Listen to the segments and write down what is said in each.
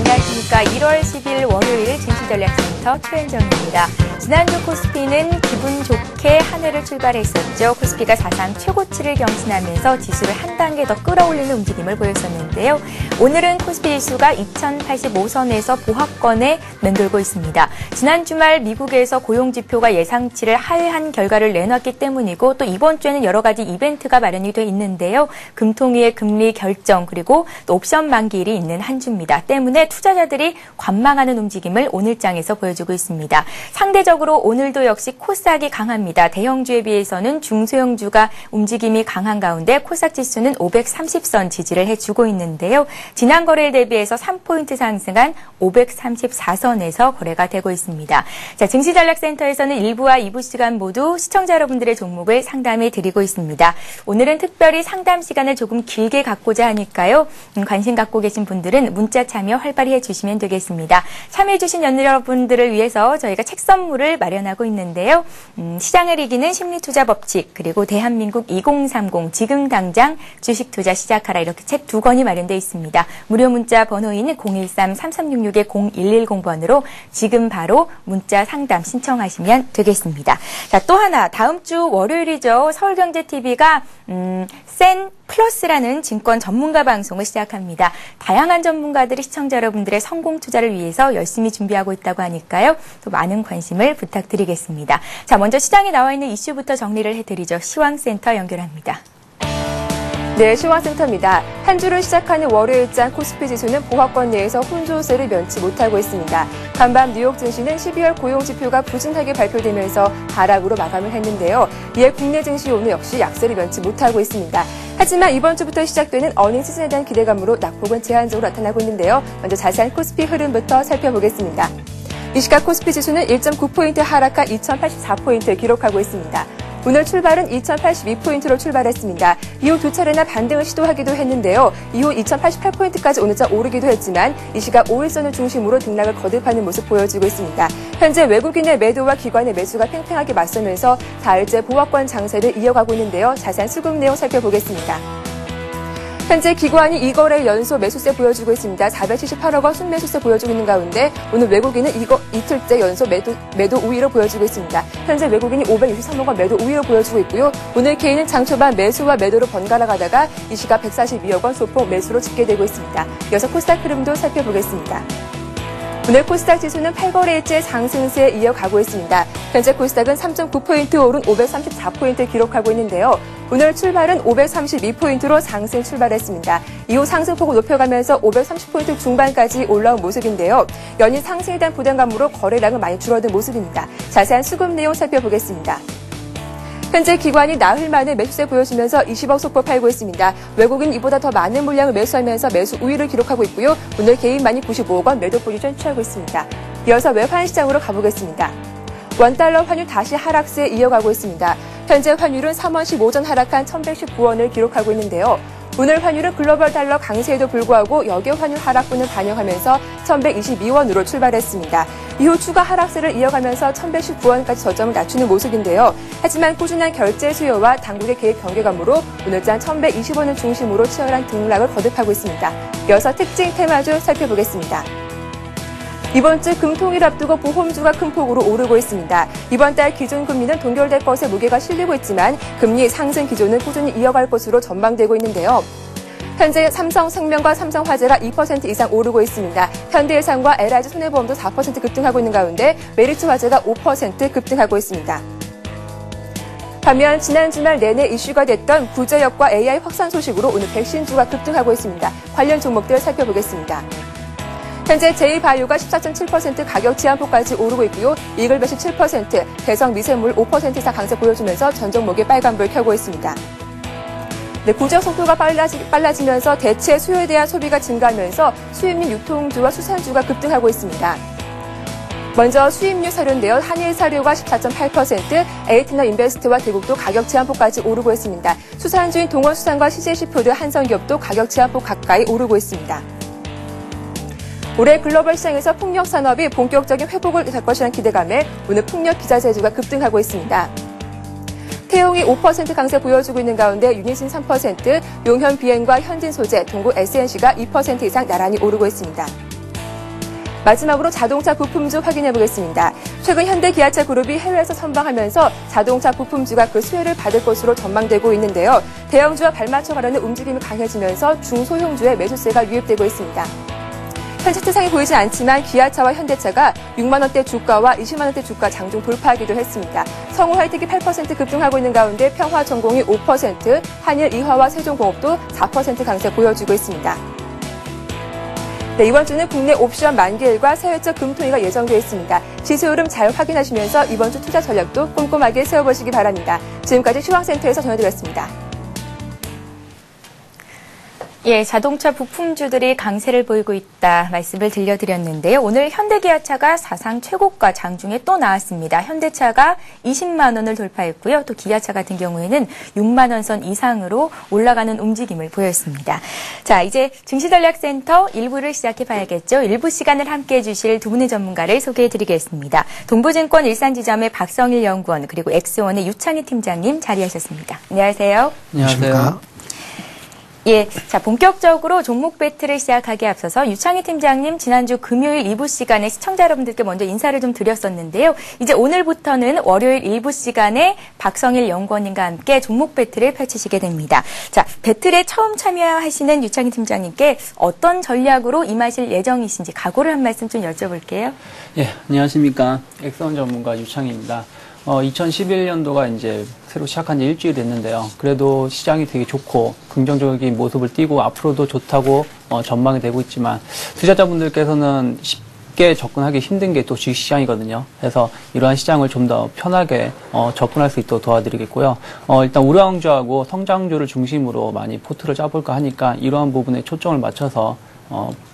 안녕하십니까. 1월 10일 월요일 증시전략센터 최현정입니다. 지난주 코스피는 기분 좋게 한 해를 출발했었죠. 코스피가 사상 최고치를 경신하면서 지수를 한 단계 더 끌어올리는 움직임을 보였었는데요. 오늘은 코스피 지수가 2085선에서 보합권에 맴돌고 있습니다. 지난 주말 미국에서 고용지표가 예상치를 하회한 결과를 내놨기 때문이고 또 이번 주에는 여러 가지 이벤트가 마련이 돼 있는데요. 금통위의 금리 결정 그리고 또 옵션 만기일이 있는 한 주입니다. 때문에 투자자들이 관망하는 움직임을 오늘장에서 보여주고 있습니다. 상대적으로 오늘도 역시 코스닥이 강합니다. 대형주에 비해서는 중소형주가 움직임이 강한 가운데 코스닥 지수는 530선 지지를 해주고 있는데요. 지난 거래일 대비해서 3포인트 상승한 534선에서 거래가 되고 있습니다. 자, 증시전략센터에서는 1부와 2부 시간 모두 시청자 여러분들의 종목을 상담해 드리고 있습니다. 오늘은 특별히 상담 시간을 조금 길게 갖고자 하니까요. 관심 갖고 계신 분들은 문자 참여 활발히 해주시면 되겠습니다. 참여해주신 여러분들을 위해서 저희가 책 선물을 마련하고 있는데요. 시장을 이기는 심리투자 법칙 그리고 대한민국 2030 지금 당장 주식투자 시작하라 이렇게 책 2권이 마련되어 있습니다. 무료 문자 번호인 013-3366-0110번으로 지금 바로 문자 상담 신청하시면 되겠습니다. 자, 또 하나 다음 주 월요일이죠. 서울경제TV가 센 플러스라는 증권 전문가 방송을 시작합니다. 다양한 전문가들이 시청자 여러분들의 성공 투자를 위해서 열심히 준비하고 있다고 하니까요. 또 많은 관심을 부탁드리겠습니다. 자, 먼저 시장에 나와 있는 이슈부터 정리를 해드리죠. 시황센터 연결합니다. 네, 시황센터입니다. 한 주를 시작하는 월요일장 코스피 지수는 보합권 내에서 혼조세를 면치 못하고 있습니다. 간밤 뉴욕 증시는 12월 고용지표가 부진하게 발표되면서 하락으로 마감을 했는데요. 이에 국내 증시 오늘 역시 약세를 면치 못하고 있습니다. 하지만 이번 주부터 시작되는 어닝 시즌에 대한 기대감으로 낙폭은 제한적으로 나타나고 있는데요. 먼저 자세한 코스피 흐름부터 살펴보겠습니다. 이 시각 코스피 지수는 1.9포인트 하락한 2084포인트를 기록하고 있습니다. 오늘 출발은 2082포인트로 출발했습니다. 이후 두 차례나 반등을 시도하기도 했는데요. 이후 2088포인트까지 오늘자 오르기도 했지만 이 시각 5일선을 중심으로 등락을 거듭하는 모습 보여주고 있습니다. 현재 외국인의 매도와 기관의 매수가 팽팽하게 맞서면서 4일째 보합권 장세를 이어가고 있는데요. 자세한 수급 내용 살펴보겠습니다. 현재 기관이 2거래 연소 매수세 보여주고 있습니다. 478억 원 순매수세 보여주고 있는 가운데 오늘 외국인은 이틀째 연소 매도 우위로 보여주고 있습니다. 현재 외국인이 563억 원 매도 우위로 보여주고 있고요. 오늘 개인은 장 초반 매수와 매도로 번갈아 가다가 이 시각 142억 원 소폭 매수로 집계되고 있습니다. 이어서 코스닥 흐름도 살펴보겠습니다. 오늘 코스닥 지수는 8거래일째 상승세에 이어가고 있습니다. 현재 코스닥은 3.9포인트 오른 534포인트 기록하고 있는데요. 오늘 출발은 532포인트로 상승 출발했습니다. 이후 상승폭을 높여가면서 530포인트 중반까지 올라온 모습인데요. 연일 상승에 대한 부담감으로 거래량은 많이 줄어든 모습입니다. 자세한 수급 내용 살펴보겠습니다. 현재 기관이 나흘 만에 매수세 보여주면서 20억 소폭 팔고 있습니다. 외국인 이보다 더 많은 물량을 매수하면서 매수 우위를 기록하고 있고요. 오늘 개인만이 95억 원 매도 포지션 취하고 있습니다. 이어서 외환 시장으로 가보겠습니다. 원달러 환율 다시 하락세에 이어가고 있습니다. 현재 환율은 3원 15전 하락한 1119원을 기록하고 있는데요. 오늘 환율은 글로벌 달러 강세에도 불구하고 역외 환율 하락분을 반영하면서 1122원으로 출발했습니다. 이후 추가 하락세를 이어가면서 1119원까지 저점을 낮추는 모습인데요. 하지만 꾸준한 결제 수요와 당국의 계획 경계감으로 오늘장 1120원을 중심으로 치열한 등락을 거듭하고 있습니다. 이어서 특징 테마주 살펴보겠습니다. 이번 주 금통일 앞두고 보험주가 큰 폭으로 오르고 있습니다. 이번 달 기준금리는 동결될 것에 무게가 실리고 있지만 금리 상승 기조는 꾸준히 이어갈 것으로 전망되고 있는데요. 현재 삼성생명과 삼성화재가 2% 이상 오르고 있습니다. 현대해상과 LIG손해보험도 4% 급등하고 있는 가운데 메리츠화재가 5% 급등하고 있습니다. 반면 지난 주말 내내 이슈가 됐던 구제역과 AI 확산 소식으로 오늘 백신주가 급등하고 있습니다. 관련 종목들 살펴보겠습니다. 현재 제2바이오가 14.7% 가격 제한폭까지 오르고 있고요. 이글벳이 7%, 대성 미생물 5% 이상 강세 보여주면서 전 종목이 빨간불 켜고 있습니다. 네, 구조 속도가 빨라지면서 대체 수요에 대한 소비가 증가하면서 수입류 유통주와 수산주가 급등하고 있습니다. 먼저 수입류 사료인데요. 한일 사료가 14.8%, 에이트너 인베스트와 대국도 가격 제한폭까지 오르고 있습니다. 수산주인 동원수산과 CJ시푸드, 한성기업도 가격 제한폭 가까이 오르고 있습니다. 올해 글로벌 시장에서 풍력 산업이 본격적인 회복을 할 것이라는 기대감에 오늘 풍력 기자재주가 급등하고 있습니다. 태용이 5% 강세 보여주고 있는 가운데 유니신 3%, 용현 비엔과 현진 소재, 동구 SNC가 2% 이상 나란히 오르고 있습니다. 마지막으로 자동차 부품주 확인해 보겠습니다. 최근 현대 기아차 그룹이 해외에서 선방하면서 자동차 부품주가 그 수혜를 받을 것으로 전망되고 있는데요. 대형주와 발맞춰 가려는 움직임이 강해지면서 중소형주의 매수세가 유입되고 있습니다. 현 차트상에 보이진 않지만 기아차와 현대차가 6만 원대 주가와 20만 원대 주가 장중 돌파하기도 했습니다. 성우 하이텍이 8% 급등하고 있는 가운데 평화전공이 5%, 한일 이화와 세종공업도 4% 강세 보여주고 있습니다. 네, 이번 주는 국내 옵션 만기일과 사회적 금통위가 예정되어 있습니다. 지수 흐름 잘 확인하시면서 이번 주 투자 전략도 꼼꼼하게 세워보시기 바랍니다. 지금까지 시황센터에서 전해드렸습니다. 예, 자동차 부품주들이 강세를 보이고 있다 말씀을 들려드렸는데요. 오늘 현대기아차가 사상 최고가 장중에 또 나왔습니다. 현대차가 20만 원을 돌파했고요. 또 기아차 같은 경우에는 6만 원 선 이상으로 올라가는 움직임을 보였습니다. 자, 이제 증시전략센터 1부를 시작해 봐야겠죠. 1부 시간을 함께해 주실 두 분의 전문가를 소개해 드리겠습니다. 동부증권 일산지점의 박성일 연구원 그리고 엑스원의 유창희 팀장님 자리하셨습니다. 안녕하세요. 안녕하세요. 예, 자 본격적으로 종목 배틀을 시작하기에 앞서서 유창희 팀장님 지난주 금요일 2부 시간에 시청자 여러분들께 먼저 인사를 좀 드렸었는데요. 이제 오늘부터는 월요일 1부 시간에 박성일 연구원님과 함께 종목 배틀을 펼치시게 됩니다. 자, 배틀에 처음 참여하시는 유창희 팀장님께 어떤 전략으로 임하실 예정이신지 각오를 한 말씀 좀 여쭤볼게요. 예, 안녕하십니까. 엑스원 전문가 유창희입니다. 2011년도가 이제 새로 시작한 지 일주일 됐는데요. 그래도 시장이 되게 좋고 긍정적인 모습을 띠고 앞으로도 좋다고 전망이 되고 있지만 투자자분들께서는 쉽게 접근하기 힘든 게 또 주식시장이거든요. 그래서 이러한 시장을 좀 더 편하게 접근할 수 있도록 도와드리겠고요. 일단 우량주하고 성장주를 중심으로 많이 포트를 짜볼까 하니까 이러한 부분에 초점을 맞춰서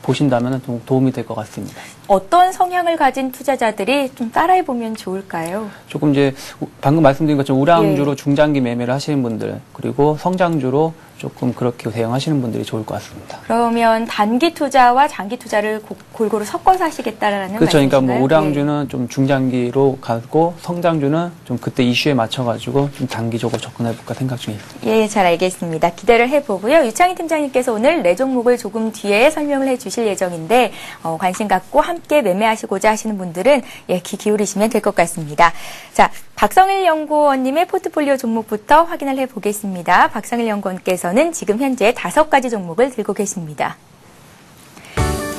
보신다면 좀 도움이 될 것 같습니다. 어떤 성향을 가진 투자자들이 좀 따라해보면 좋을까요? 조금 이제 방금 말씀드린 것처럼 우량주로 예. 중장기 매매를 하시는 분들 그리고 성장주로 조금 그렇게 대응하시는 분들이 좋을 것 같습니다. 그러면 단기 투자와 장기 투자를 골고루 섞어서 하시겠다라는 그렇죠. 말씀이신가요? 그러니까 뭐 우량주는 좀 중장기로 가고 성장주는 좀 그때 이슈에 맞춰가지고 좀 단기적으로 접근해볼까 생각 중입니다. 예, 잘 알겠습니다. 기대를 해보고요. 유창희 팀장님께서 오늘 네 종목을 조금 뒤에 설명을 해주실 예정인데 관심 갖고 함께 매매하시고자 하시는 분들은 예, 귀 기울이시면 될 것 같습니다. 자, 박성일 연구원님의 포트폴리오 종목부터 확인을 해보겠습니다. 박성일 연구원께서는 지금 현재 5가지 종목을 들고 계십니다.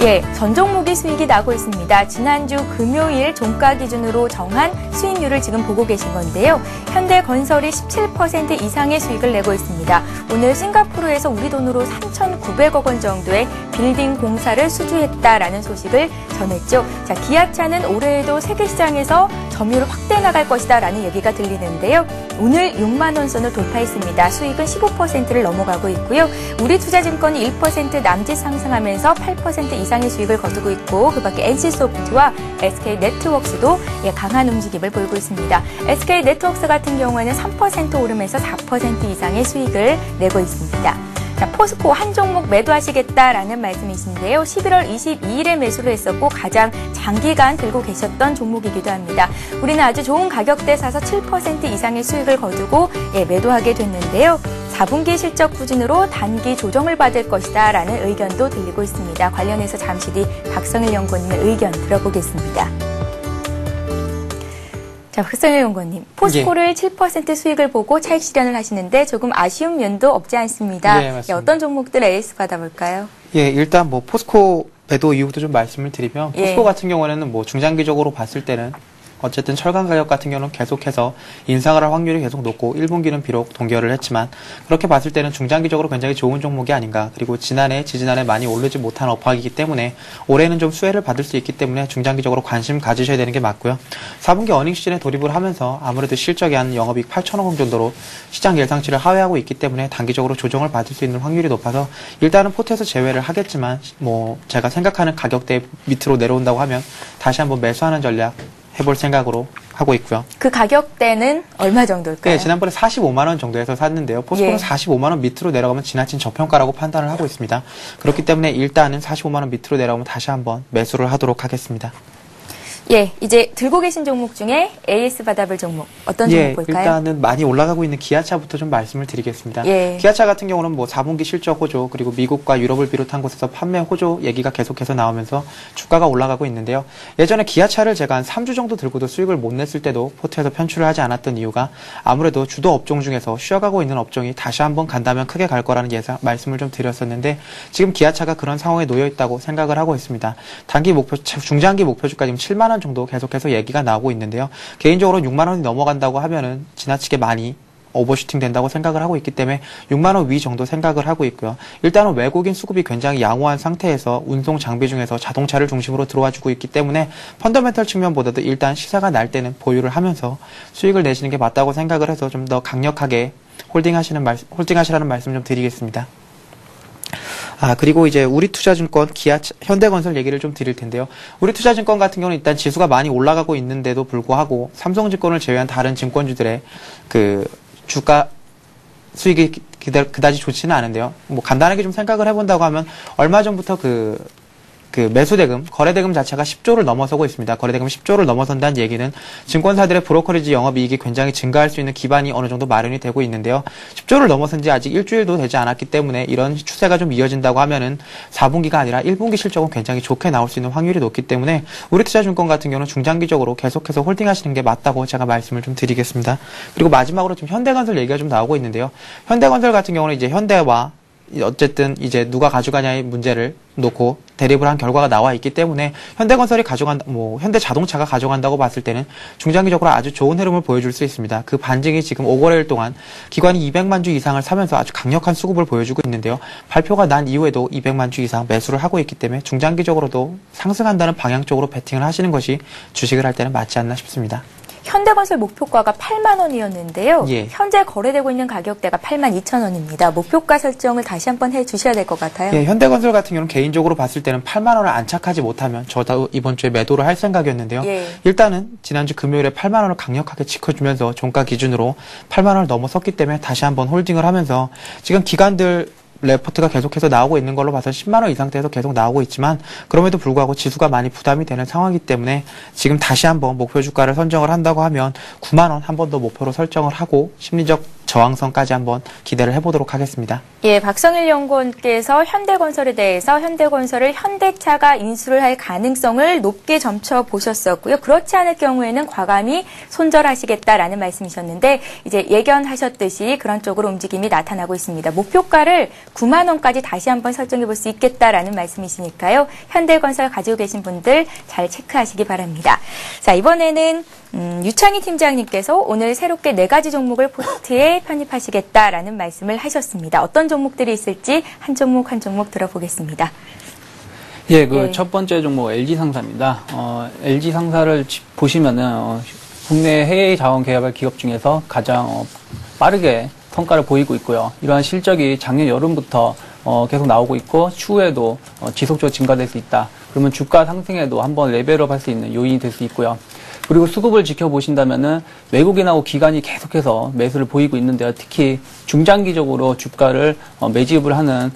예, 전 종목이 수익이 나고 있습니다. 지난주 금요일 종가 기준으로 정한 수익률을 지금 보고 계신 건데요. 현대건설이 17% 이상의 수익을 내고 있습니다. 오늘 싱가포르에서 우리 돈으로 3,900억 원 정도의 빌딩 공사를 수주했다라는 소식을 전했죠. 자, 기아차는 올해에도 세계시장에서 점유율을 확대해 나갈 것이다라는 얘기가 들리는데요. 오늘 6만 원 선을 돌파했습니다. 수익은 15%를 넘어가고 있고요. 우리투자증권이 1% 남짓 상승하면서 8% 이상의 수익을 거두고 있고 그밖에 NC소프트와 SK네트워크스도 강한 움직임을 보이고 있습니다. SK네트워크스 같은 경우에는 3% 오르면서 4% 이상의 수익을 내고 있습니다. 자, 포스코 한 종목 매도하시겠다라는 말씀이신데요. 11월 22일에 매수를 했었고 가장 장기간 들고 계셨던 종목이기도 합니다. 우리는 아주 좋은 가격대 사서 7% 이상의 수익을 거두고 매도하게 됐는데요. 4분기 실적 부진으로 단기 조정을 받을 것이다 라는 의견도 들리고 있습니다. 관련해서 잠시 뒤 박성일 연구원님의 의견 들어보겠습니다. 자, 박성일 연구원님, 포스코를 예. 7% 수익을 보고 차익 실현을 하시는데 조금 아쉬운 면도 없지 않습니다. 네, 맞습니다. 어떤 종목들 에이스 받아볼까요? 예, 일단 뭐 포스코 매도 이유부터 좀 말씀을 드리면 포스코 같은 경우에는 뭐 중장기적으로 봤을 때는 어쨌든 철강 가격 같은 경우는 계속해서 인상을 할 확률이 계속 높고 1분기는 비록 동결을 했지만 그렇게 봤을 때는 중장기적으로 굉장히 좋은 종목이 아닌가. 그리고 지난해, 지지난해 많이 오르지 못한 업황이기 때문에 올해는 좀 수혜를 받을 수 있기 때문에 중장기적으로 관심 가지셔야 되는 게 맞고요. 4분기 어닝 시즌에 돌입을 하면서 아무래도 실적이 한 영업이익 8천억 원 정도로 시장 예상치를 하회하고 있기 때문에 단기적으로 조정을 받을 수 있는 확률이 높아서 일단은 포트에서 제외를 하겠지만 뭐 제가 생각하는 가격대 밑으로 내려온다고 하면 다시 한번 매수하는 전략 해볼 생각으로 하고 있고요. 그 가격대는 얼마 정도일까요? 네, 지난번에 45만 원 정도에서 샀는데요. 포스코는 45만 원 밑으로 내려가면 지나친 저평가라고 판단을 하고 있습니다. 그렇기 때문에 일단은 45만 원 밑으로 내려가면 다시 한번 매수를 하도록 하겠습니다. 예, 이제 들고 계신 종목 중에 AS 받아볼 종목 어떤 종목 볼까요? 일단은 많이 올라가고 있는 기아차부터 좀 말씀을 드리겠습니다. 예. 기아차 같은 경우는 뭐 4분기 실적 호조 그리고 미국과 유럽을 비롯한 곳에서 판매 호조 얘기가 계속해서 나오면서 주가가 올라가고 있는데요. 예전에 기아차를 제가 한 3주 정도 들고도 수익을 못 냈을 때도 포트에서 편출을 하지 않았던 이유가 아무래도 주도 업종 중에서 쉬어가고 있는 업종이 다시 한번 간다면 크게 갈 거라는 말씀을 좀 드렸었는데 지금 기아차가 그런 상황에 놓여 있다고 생각을 하고 있습니다. 단기 목표, 중장기 목표 주가 지금 7만 원 정도 계속해서 얘기가 나오고 있는데요. 개인적으로 6만 원이 넘어간다고 하면은 지나치게 많이 오버슈팅 된다고 생각을 하고 있기 때문에 6만 원 위 정도 생각을 하고 있고요. 일단은 외국인 수급이 굉장히 양호한 상태에서 운송 장비 중에서 자동차를 중심으로 들어와 주고 있기 때문에 펀더멘털 측면보다도 일단 시세가 날 때는 보유를 하면서 수익을 내시는 게 맞다고 생각을 해서 좀 더 강력하게 홀딩하시라는 말씀 좀 드리겠습니다. 그리고 이제 우리투자증권, 현대건설 얘기를 좀 드릴 텐데요. 우리투자증권 같은 경우는 일단 지수가 많이 올라가고 있는데도 불구하고 삼성증권을 제외한 다른 증권주들의 그 주가 수익이 그다지 좋지는 않은데요. 뭐 간단하게 좀 생각을 해본다고 하면 얼마 전부터 그 매수대금, 거래대금 자체가 10조를 넘어서고 있습니다. 거래대금 10조를 넘어선다는 얘기는 증권사들의 브로커리지 영업이익이 굉장히 증가할 수 있는 기반이 어느 정도 마련이 되고 있는데요. 10조를 넘어선 지 아직 일주일도 되지 않았기 때문에 이런 추세가 좀 이어진다고 하면은 4분기가 아니라 1분기 실적은 굉장히 좋게 나올 수 있는 확률이 높기 때문에 우리투자증권 같은 경우는 중장기적으로 계속해서 홀딩하시는 게 맞다고 제가 말씀을 좀 드리겠습니다. 그리고 마지막으로 지금 현대건설 얘기가 좀 나오고 있는데요. 현대건설 같은 경우는 이제 현대와 어쨌든 이제 누가 가져가냐의 문제를 놓고 대립을 한 결과가 나와 있기 때문에 현대건설이 현대자동차가 가져간다고 봤을 때는 중장기적으로 아주 좋은 흐름을 보여줄 수 있습니다. 그 반증이 지금 5거래일 동안 기관이 200만 주 이상을 사면서 아주 강력한 수급을 보여주고 있는데요. 발표가 난 이후에도 200만 주 이상 매수를 하고 있기 때문에 중장기적으로도 상승한다는 방향 쪽으로 베팅을 하시는 것이 주식을 할 때는 맞지 않나 싶습니다. 현대건설 목표가가 8만 원이었는데요. 예. 현재 거래되고 있는 가격대가 8만 2천 원입니다. 목표가 설정을 다시 한번 해주셔야 될 것 같아요. 예, 현대건설 같은 경우는 개인적으로 봤을 때는 8만 원을 안착하지 못하면 저도 이번 주에 매도를 할 생각이었는데요. 예. 일단은 지난주 금요일에 8만 원을 강력하게 지켜주면서 종가 기준으로 8만 원을 넘어섰기 때문에 다시 한번 홀딩을 하면서 지금 기관들 레포트가 계속해서 나오고 있는 걸로 봐서 10만 원 이상대에서 계속 나오고 있지만 그럼에도 불구하고 지수가 많이 부담이 되는 상황이기 때문에 지금 다시 한번 목표 주가를 선정을 한다고 하면 9만 원 한 번 더 목표로 설정을 하고 심리적 저항선까지 한번 기대를 해보도록 하겠습니다. 예, 박성일 연구원께서 현대건설에 대해서 현대건설을 현대차가 인수를 할 가능성을 높게 점쳐보셨었고요. 그렇지 않을 경우에는 과감히 손절하시겠다라는 말씀이셨는데 이제 예견하셨듯이 그런 쪽으로 움직임이 나타나고 있습니다. 목표가를 9만 원까지 다시 한번 설정해 볼 수 있겠다라는 말씀이시니까요. 현대건설 가지고 계신 분들 잘 체크하시기 바랍니다. 자, 이번에는 유창희 팀장님께서 오늘 새롭게 4가지 종목을 포트에 편입하시겠다라는 말씀을 하셨습니다. 어떤 종목들이 있을지 한 종목 한 종목 들어보겠습니다. 예, 첫 번째 종목 LG상사입니다. LG상사를 보시면은 국내 해외 자원 개발 기업 중에서 가장 빠르게 성과를 보이고 있고요. 이러한 실적이 작년 여름부터 계속 나오고 있고 추후에도 지속적으로 증가될 수 있다. 그러면 주가 상승에도 한번 레벨업 할 수 있는 요인이 될 수 있고요. 그리고 수급을 지켜보신다면은 외국인하고 기관이 계속해서 매수를 보이고 있는데요. 특히 중장기적으로 주가를 매집을 하는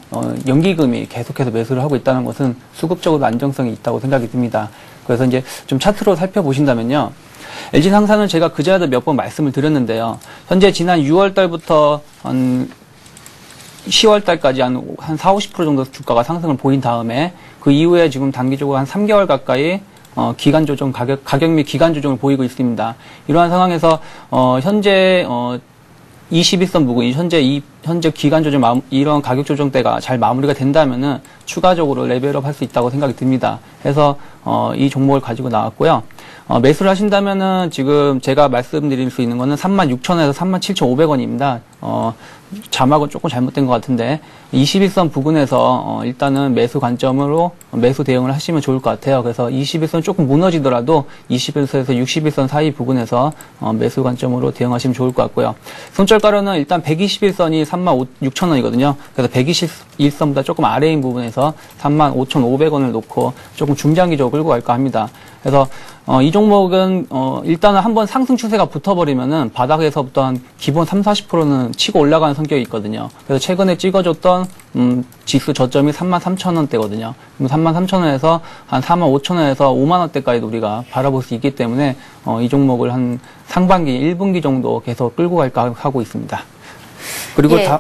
연기금이 계속해서 매수를 하고 있다는 것은 수급적으로 안정성이 있다고 생각이 듭니다. 그래서 이제 좀 차트로 살펴보신다면요. LG상사는 제가 그전에도 몇 번 말씀을 드렸는데요. 현재 지난 6월 달부터 한 10월 달까지 한 40, 50% 정도 주가가 상승을 보인 다음에 그 이후에 지금 단기적으로 한 3개월 가까이 기간 조정, 가격 및 기간 조정을 보이고 있습니다. 이러한 상황에서 현재 21선 부근, 현재 기간 조정, 이런 가격 조정대가 잘 마무리가 된다면은 추가적으로 레벨업 할 수 있다고 생각이 듭니다. 그래서 이 종목을 가지고 나왔고요. 매수를 하신다면은 지금 제가 말씀드릴 수 있는 거는 36,000원에서 37,500원입니다. 자막은 조금 잘못된 것 같은데 21선 부근에서 일단은 매수 관점으로 매수 대응을 하시면 좋을 것 같아요. 그래서 21선 조금 무너지더라도 21선에서 61선 사이 부근에서 매수 관점으로 대응하시면 좋을 것 같고요. 손절가로는 일단 121선이 36,000원이거든요. 그래서 121선보다 조금 아래인 부분에서 35,500원을 놓고 조금 중장기적으로 끌고 갈까 합니다. 그래서 이 종목은 일단은 한번 상승 추세가 붙어버리면은 바닥에서부터 한 기본 30, 40%는 치고 올라가는 성격이 있거든요. 그래서 최근에 찍어줬던 지수 저점이 33,000원대거든요. 33,000원에서 한 45,000원에서 5만원대까지도 우리가 바라볼 수 있기 때문에 이 종목을 한 상반기 1분기 정도 계속 끌고 갈까 하고 있습니다. 그리고 예.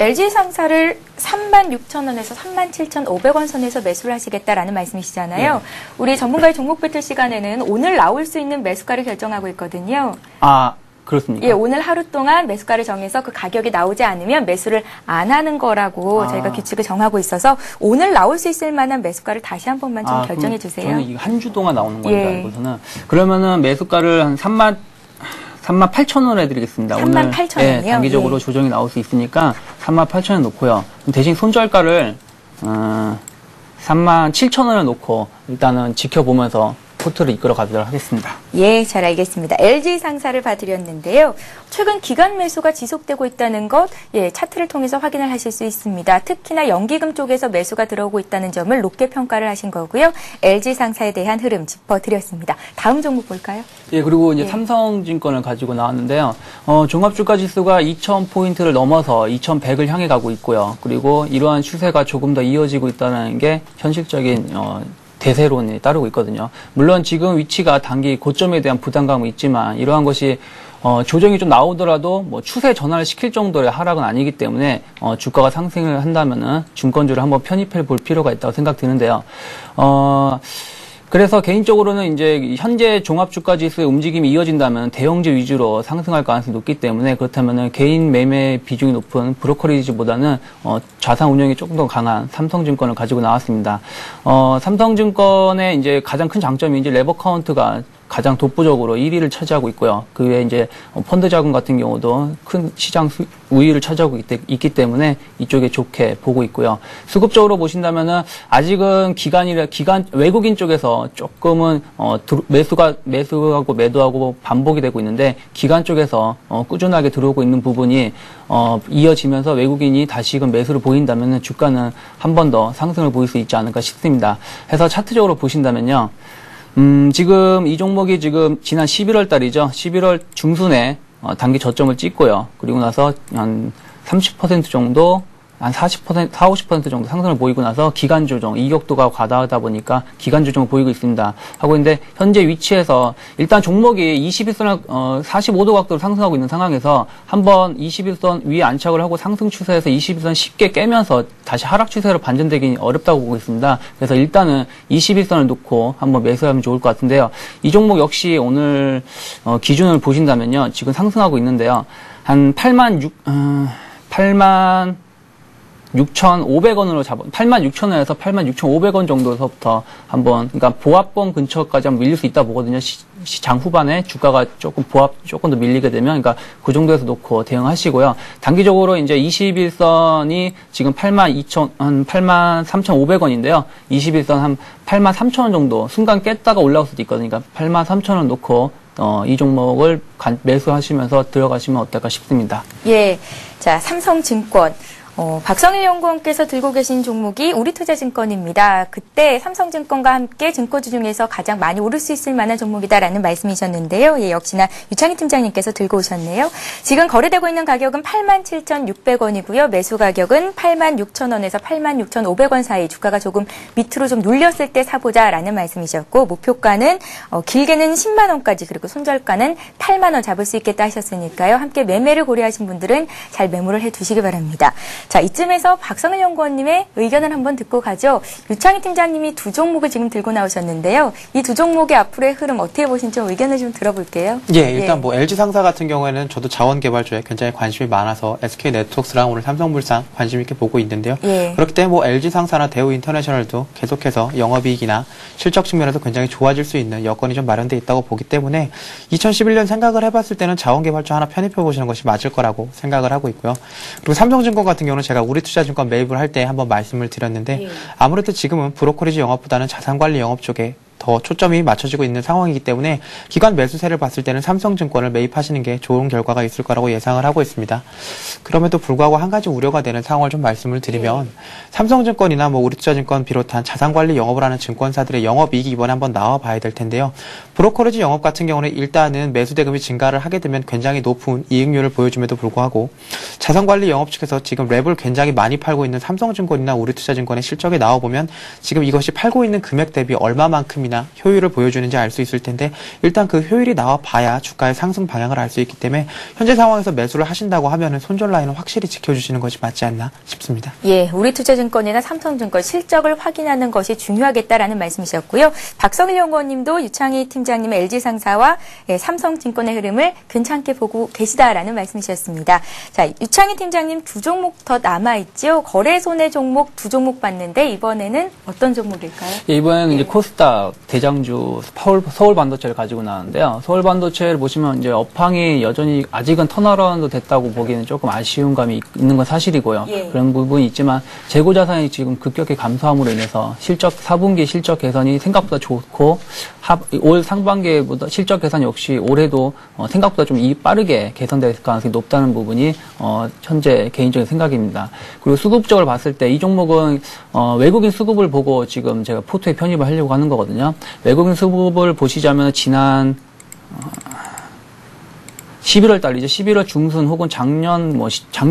LG상사를 36,000원에서 37,500원 선에서 매수를 하시겠다라는 말씀이시잖아요. 네. 우리 전문가의 종목 배틀 시간에는 오늘 나올 수 있는 매수가를 결정하고 있거든요. 아, 그렇습니까? 예, 오늘 하루 동안 매수가를 정해서 그 가격이 나오지 않으면 매수를 안 하는 거라고 저희가 규칙을 정하고 있어서 오늘 나올 수 있을 만한 매수가를 다시 한 번만 좀 결정해 주세요. 저는 이거 한 주 동안 나오는 거니까 예. 알고서는. 그러면은 매수가를 한 38,000원 해드리겠습니다. 38,000원 오늘 이요? 단기적으로 예. 조정이 나올 수 있으니까 38,000원 놓고요. 대신 손절가를 37,000원을 놓고 일단은 지켜보면서 포트를 이끌어 가도록 하겠습니다. 예, 잘 알겠습니다. LG상사를 봐드렸는데요. 최근 기간 매수가 지속되고 있다는 것, 예, 차트를 통해서 확인을 하실 수 있습니다. 특히나 연기금 쪽에서 매수가 들어오고 있다는 점을 높게 평가를 하신 거고요. LG상사에 대한 흐름 짚어드렸습니다. 다음 종목 볼까요? 예, 그리고 이제 예. 삼성증권을 가지고 나왔는데요. 종합주가지수가 2,000포인트를 넘어서 2,100을 향해 가고 있고요. 그리고 이러한 추세가 조금 더 이어지고 있다는 게 현실적인 대세론이 따르고 있거든요. 물론 지금 위치가 단기 고점에 대한 부담감은 있지만 이러한 것이 조정이 좀 나오더라도 뭐 추세 전환을 시킬 정도의 하락은 아니기 때문에 주가가 상승을 한다면은 증권주를 한번 편입해 볼 필요가 있다고 생각드는데요. 그래서 개인적으로는 이제 현재 종합주가지수의 움직임이 이어진다면 대형주 위주로 상승할 가능성이 높기 때문에 그렇다면은 개인 매매 비중이 높은 브로커리지보다는 자산 운용이 조금 더 강한 삼성증권을 가지고 나왔습니다. 삼성증권의 이제 가장 큰 장점이 이제 레버 카운트가 가장 독보적으로 1위를 차지하고 있고요. 그 외에 이제 펀드 자금 같은 경우도 큰 시장 우위를 차지하고 있기 때문에 이쪽에 좋게 보고 있고요. 수급적으로 보신다면은 아직은 외국인 쪽에서 조금은 매수하고 매도하고 반복이 되고 있는데 기관 쪽에서 꾸준하게 들어오고 있는 부분이 이어지면서 외국인이 다시금 매수를 보인다면은 주가는 한 번 더 상승을 보일 수 있지 않을까 싶습니다. 해서 차트적으로 보신다면요. 지금 이 종목이 지금 지난 11월 달이죠. 11월 중순에 단기 저점을 찍고요. 그리고 나서 한 30% 정도, 한 40%, 50% 정도 상승을 보이고 나서 기간 조정, 이격도가 과다하다 보니까 기간 조정을 보이고 있습니다. 하고 있는데 현재 위치에서 일단 종목이 21선, 45도 각도로 상승하고 있는 상황에서 한번 21선 위에 안착을 하고 상승 추세에서 21선 쉽게 깨면서 다시 하락 추세로 반전되기 어렵다고 보고 있습니다. 그래서 일단은 21선을 놓고 한번 매수하면 좋을 것 같은데요. 이 종목 역시 오늘 기준을 보신다면요. 지금 상승하고 있는데요. 한 86,500원으로 86,000원에서 86,500원 정도서부터 한번, 그러니까 보합권 근처까지 한번 밀릴 수 있다 보거든요. 시장 후반에 주가가 조금 더 밀리게 되면, 그러니까 그 정도에서 놓고 대응하시고요. 단기적으로 이제 21선이 지금 83,500원인데요. 21선 한 83,000원 정도 순간 깼다가 올라올 수도 있거든요. 그러니까 83,000원 놓고 이 종목을 매수하시면서 들어가시면 어떨까 싶습니다. 예. 자, 삼성증권. 박성일 연구원께서 들고 계신 종목이 우리투자증권입니다. 그때 삼성증권과 함께 증권주 중에서 가장 많이 오를 수 있을 만한 종목이다라는 말씀이셨는데요. 예, 역시나 유창희 팀장님께서 들고 오셨네요. 지금 거래되고 있는 가격은 87,600원이고요. 매수 가격은 86,000원에서 86,500원 사이, 주가가 조금 밑으로 좀 눌렸을 때 사보자라는 말씀이셨고, 목표가는 길게는 10만 원까지, 그리고 손절가는 8만 원 잡을 수 있겠다 하셨으니까요. 함께 매매를 고려하신 분들은 잘 매물을 해두시기 바랍니다. 자, 이쯤에서 박성일 연구원님의 의견을 한번 듣고 가죠. 유창희 팀장님이 두 종목을 지금 들고 나오셨는데요. 이 두 종목의 앞으로의 흐름 어떻게 보신지 좀 의견을 좀 들어볼게요. 예, 일단 뭐 LG상사 같은 경우에는 저도 자원개발주에 굉장히 관심이 많아서 SK네트워크스랑 오늘 삼성물산 관심 있게 보고 있는데요. 예. 그렇기 때문에 뭐 LG상사나 대우인터내셔널도 계속해서 영업이익이나 실적 측면에서 굉장히 좋아질 수 있는 여건이 좀 마련돼 있다고 보기 때문에 2011년 생각을 해봤을 때는 자원개발주 하나 편입해 보시는 것이 맞을 거라고 생각을 하고 있고요. 그리고 삼성증권 같은 경우는 제가 우리투자증권 매입을 할 때 한번 말씀을 드렸는데 아무래도 지금은 브로커리지 영업보다는 자산관리 영업 쪽에 더 초점이 맞춰지고 있는 상황이기 때문에 기관 매수세를 봤을 때는 삼성증권을 매입하시는 게 좋은 결과가 있을 거라고 예상을 하고 있습니다. 그럼에도 불구하고 한 가지 우려가 되는 상황을 좀 말씀을 드리면 삼성증권이나 뭐 우리투자증권 비롯한 자산관리 영업을 하는 증권사들의 영업이익이 이번에 한번 나와봐야 될 텐데요. 브로커리지 영업 같은 경우는 일단은 매수대금이 증가를 하게 되면 굉장히 높은 이익률을 보여줌에도 불구하고 자산관리 영업 측에서 지금 랩을 굉장히 많이 팔고 있는 삼성증권이나 우리투자증권의 실적에 나와보면 지금 이것이 팔고 있는 금액 대비 얼마만큼이나 효율을 보여주는지 알 수 있을 텐데 일단 그 효율이 나와봐야 주가의 상승 방향을 알 수 있기 때문에 현재 상황에서 매수를 하신다고 하면은 손절 라인을 확실히 지켜주시는 것이 맞지 않나 싶습니다. 예, 우리투자증권이나 삼성증권 실적을 확인하는 것이 중요하겠다라는 말씀이셨고요. 박성일 연구원님도 유창희 팀장님의 LG상사와 삼성증권의 흐름을 괜찮게 보고 계시다라는 말씀이셨습니다. 자, 유창희 팀장님 두 종목 더 남아있죠. 거래손해 종목 두 종목 봤는데 이번에는 어떤 종목일까요? 예, 이번에는 이제 코스닥 대장주 서울 반도체를 가지고 나왔는데요. 서울 반도체를 보시면 이제 업황이 여전히 아직은 턴어라운드 됐다고 보기에는 조금 아쉬운 감이 있는 건 사실이고요. 예. 그런 부분이 있지만 재고 자산이 지금 급격히 감소함으로 인해서 4분기 실적 개선이 생각보다 좋고 올 상반기보다 실적 개선 역시 올해도 생각보다 좀 빠르게 개선될 가능성이 높다는 부분이 현재 개인적인 생각입니다. 그리고 수급적으로 봤을 때 이 종목은 외국인 수급을 보고 지금 제가 포트에 편입을 하려고 하는 거거든요. 외국인 수급을 보시자면 지난 11월 달이죠. 11월 중순 혹은 작년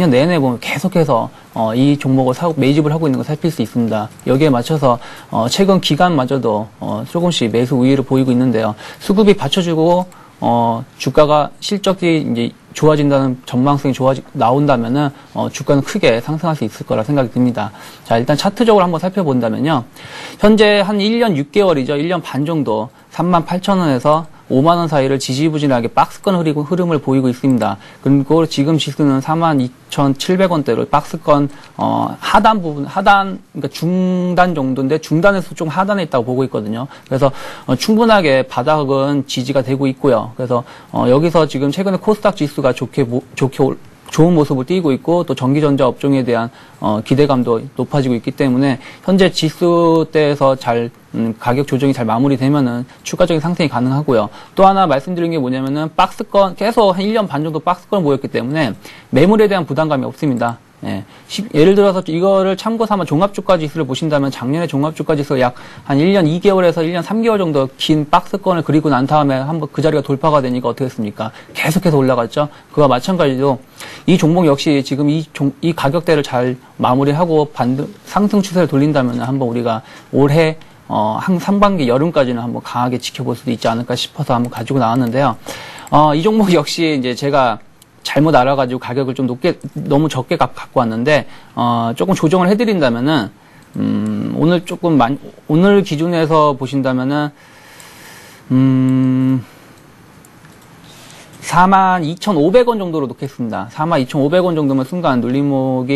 내내 보면 계속해서 이 종목을 매집을 하고 있는 걸 살필 수 있습니다. 여기에 맞춰서 최근 기간마저도 조금씩 매수 우위를 보이고 있는데요. 수급이 받쳐주고 주가가 실적이 이제 좋아진다는 전망성이 나온다면은 주가는 크게 상승할 수 있을 거라 생각이 듭니다. 자, 일단 차트적으로 한번 살펴본다면요. 현재 한 1년 6개월이죠. 1년 반 정도 38,000원에서 5만 원 사이를 지지부진하게 박스권 흐름을 보이고 있습니다. 그리고 지금 지수는 42,700원대로 박스권 하단 그러니까 중단 정도인데 중단에서 좀 하단에 있다고 보고 있거든요. 그래서 충분하게 바닥은 지지가 되고 있고요. 그래서 여기서 지금 최근에 코스닥 지수가 좋은 모습을 띠고 있고 또 전기전자 업종에 대한 기대감도 높아지고 있기 때문에 현재 지수대에서 가격 조정이 잘 마무리되면은 추가적인 상승이 가능하고요. 또 하나 말씀드린 게 뭐냐면은 박스권 계속 한 1년 반 정도 박스권 모였기 때문에 매물에 대한 부담감이 없습니다. 예. 예를 들어서 이거를 참고 삼아 종합주가 지수를 보신다면 작년에 종합주가 지수가 약 한 1년 2개월에서 1년 3개월 정도 긴 박스권을 그리고 난 다음에 한번 그 자리가 돌파가 되니까 어떻게 했습니까? 계속해서 올라갔죠. 그와 마찬가지로 이 종목 역시 지금 이 가격대를 잘 마무리하고 상승 추세를 돌린다면 한번 우리가 올해 한 상반기 여름까지는 한번 강하게 지켜볼 수도 있지 않을까 싶어서 한번 가지고 나왔는데요. 이 종목 역시 이제 제가 잘못 알아가지고 가격을 좀 너무 적게 갖고 왔는데, 조금 조정을 해드린다면은, 오늘 기준에서 보신다면은, 42,500원 정도로 놓겠습니다. 42,500원 정도면 순간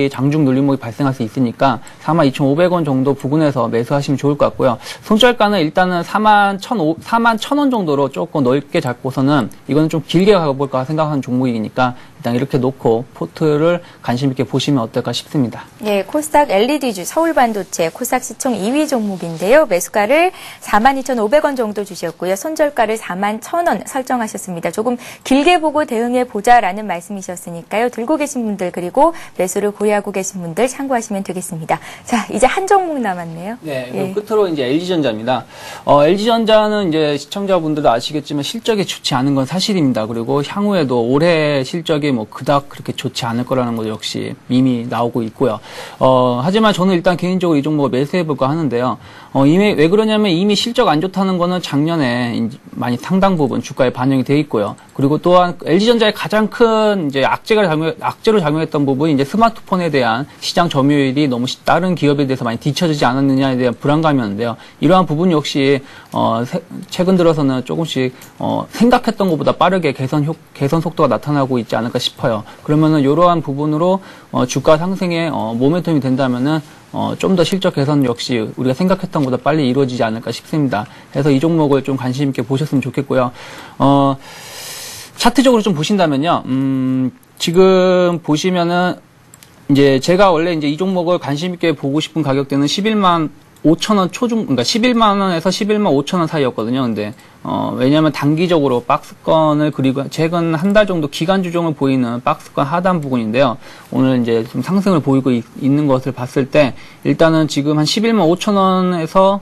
장중 눌림목이 발생할 수 있으니까 42,500원 정도 부근에서 매수하시면 좋을 것 같고요. 손절가는 일단은 41,000원 정도로 조금 넓게 잡고서는 이거는 좀 길게 가볼까 생각하는 종목이니까 일단 이렇게 놓고 포트를 관심 있게 보시면 어떨까 싶습니다. 네, 코스닥 LED주 서울반도체 코스닥 시총 2위 종목인데요. 매수가를 42,500원 정도 주셨고요. 손절가를 41,000원 설정하셨습니다. 조금 길게 보고 대응해보자라는 말씀이셨으니까요. 들고 계신 분들 그리고 매수를 고려하고 계신 분들 참고하시면 되겠습니다. 자, 이제 한 종목 남았네요. 네, 그럼 끝으로 이제 LG전자입니다. LG전자는 이제 시청자분들도 아시겠지만 실적이 좋지 않은 건 사실입니다. 그리고 향후에도 올해 실적이 그닥 그렇게 좋지 않을 거라는 것 역시 이미 나오고 있고요. 하지만 저는 일단 개인적으로 이 종목을 매수해볼까 하는데요. 왜 그러냐면 이미 실적 안 좋다는 거는 작년에 많이 상당 부분 주가에 반영이 돼 있고요. 그리고 또한 LG전자의 가장 큰 이제 악재로 작용했던 부분이 이제 스마트폰에 대한 시장 점유율이 너무 다른 기업에 대해서 많이 뒤처지지 않았느냐에 대한 불안감이었는데요. 이러한 부분 역시 최근 들어서는 조금씩 생각했던 것보다 빠르게 개선 속도가 나타나고 있지 않을까 싶어요. 그러면은 이러한 부분으로 주가 상승에 모멘텀이 된다면은 좀 더 실적 개선 역시 우리가 생각했던 것보다 빨리 이루어지지 않을까 싶습니다. 그래서 이 종목을 좀 관심 있게 보셨으면 좋겠고요. 차트적으로 좀 보신다면요. 지금 보시면은 이제 제가 원래 이제 이 종목을 관심 있게 보고 싶은 가격대는 11만 5,000원 초중, 그러니까 11만 원에서 11만 5천 원 사이였거든요. 근데, 왜냐면 단기적으로 박스권을 그리고 최근 한 달 정도 기간 조정을 보이는 박스권 하단 부분인데요. 오늘 이제 좀 상승을 보이고 있는 것을 봤을 때, 일단은 지금 한 11만 5천 원에서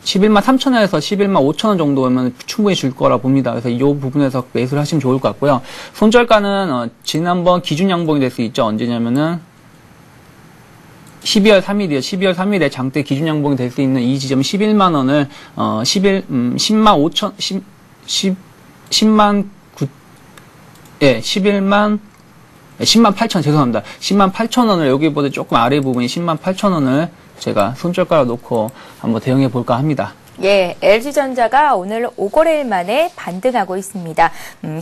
11만 3천 원에서 11만 5천 원 정도면 충분히 줄 거라 봅니다. 그래서 이 부분에서 매수를 하시면 좋을 것 같고요. 손절가는 지난번 기준 양봉이 될 수 있죠. 언제냐면은 12월 3일이요. 12월 3일에 장대 기준 양봉이 될 수 있는 이 지점 11만 원을 10만 5천 10만 9 예, 10만 8천 죄송합니다. 10만 8천 원을 여기보다 조금 아래 부분이 10만 8천 원을 제가 손절가로 놓고 한번 대응해 볼까 합니다. 예, LG전자가 오늘 5거래일 만에 반등하고 있습니다.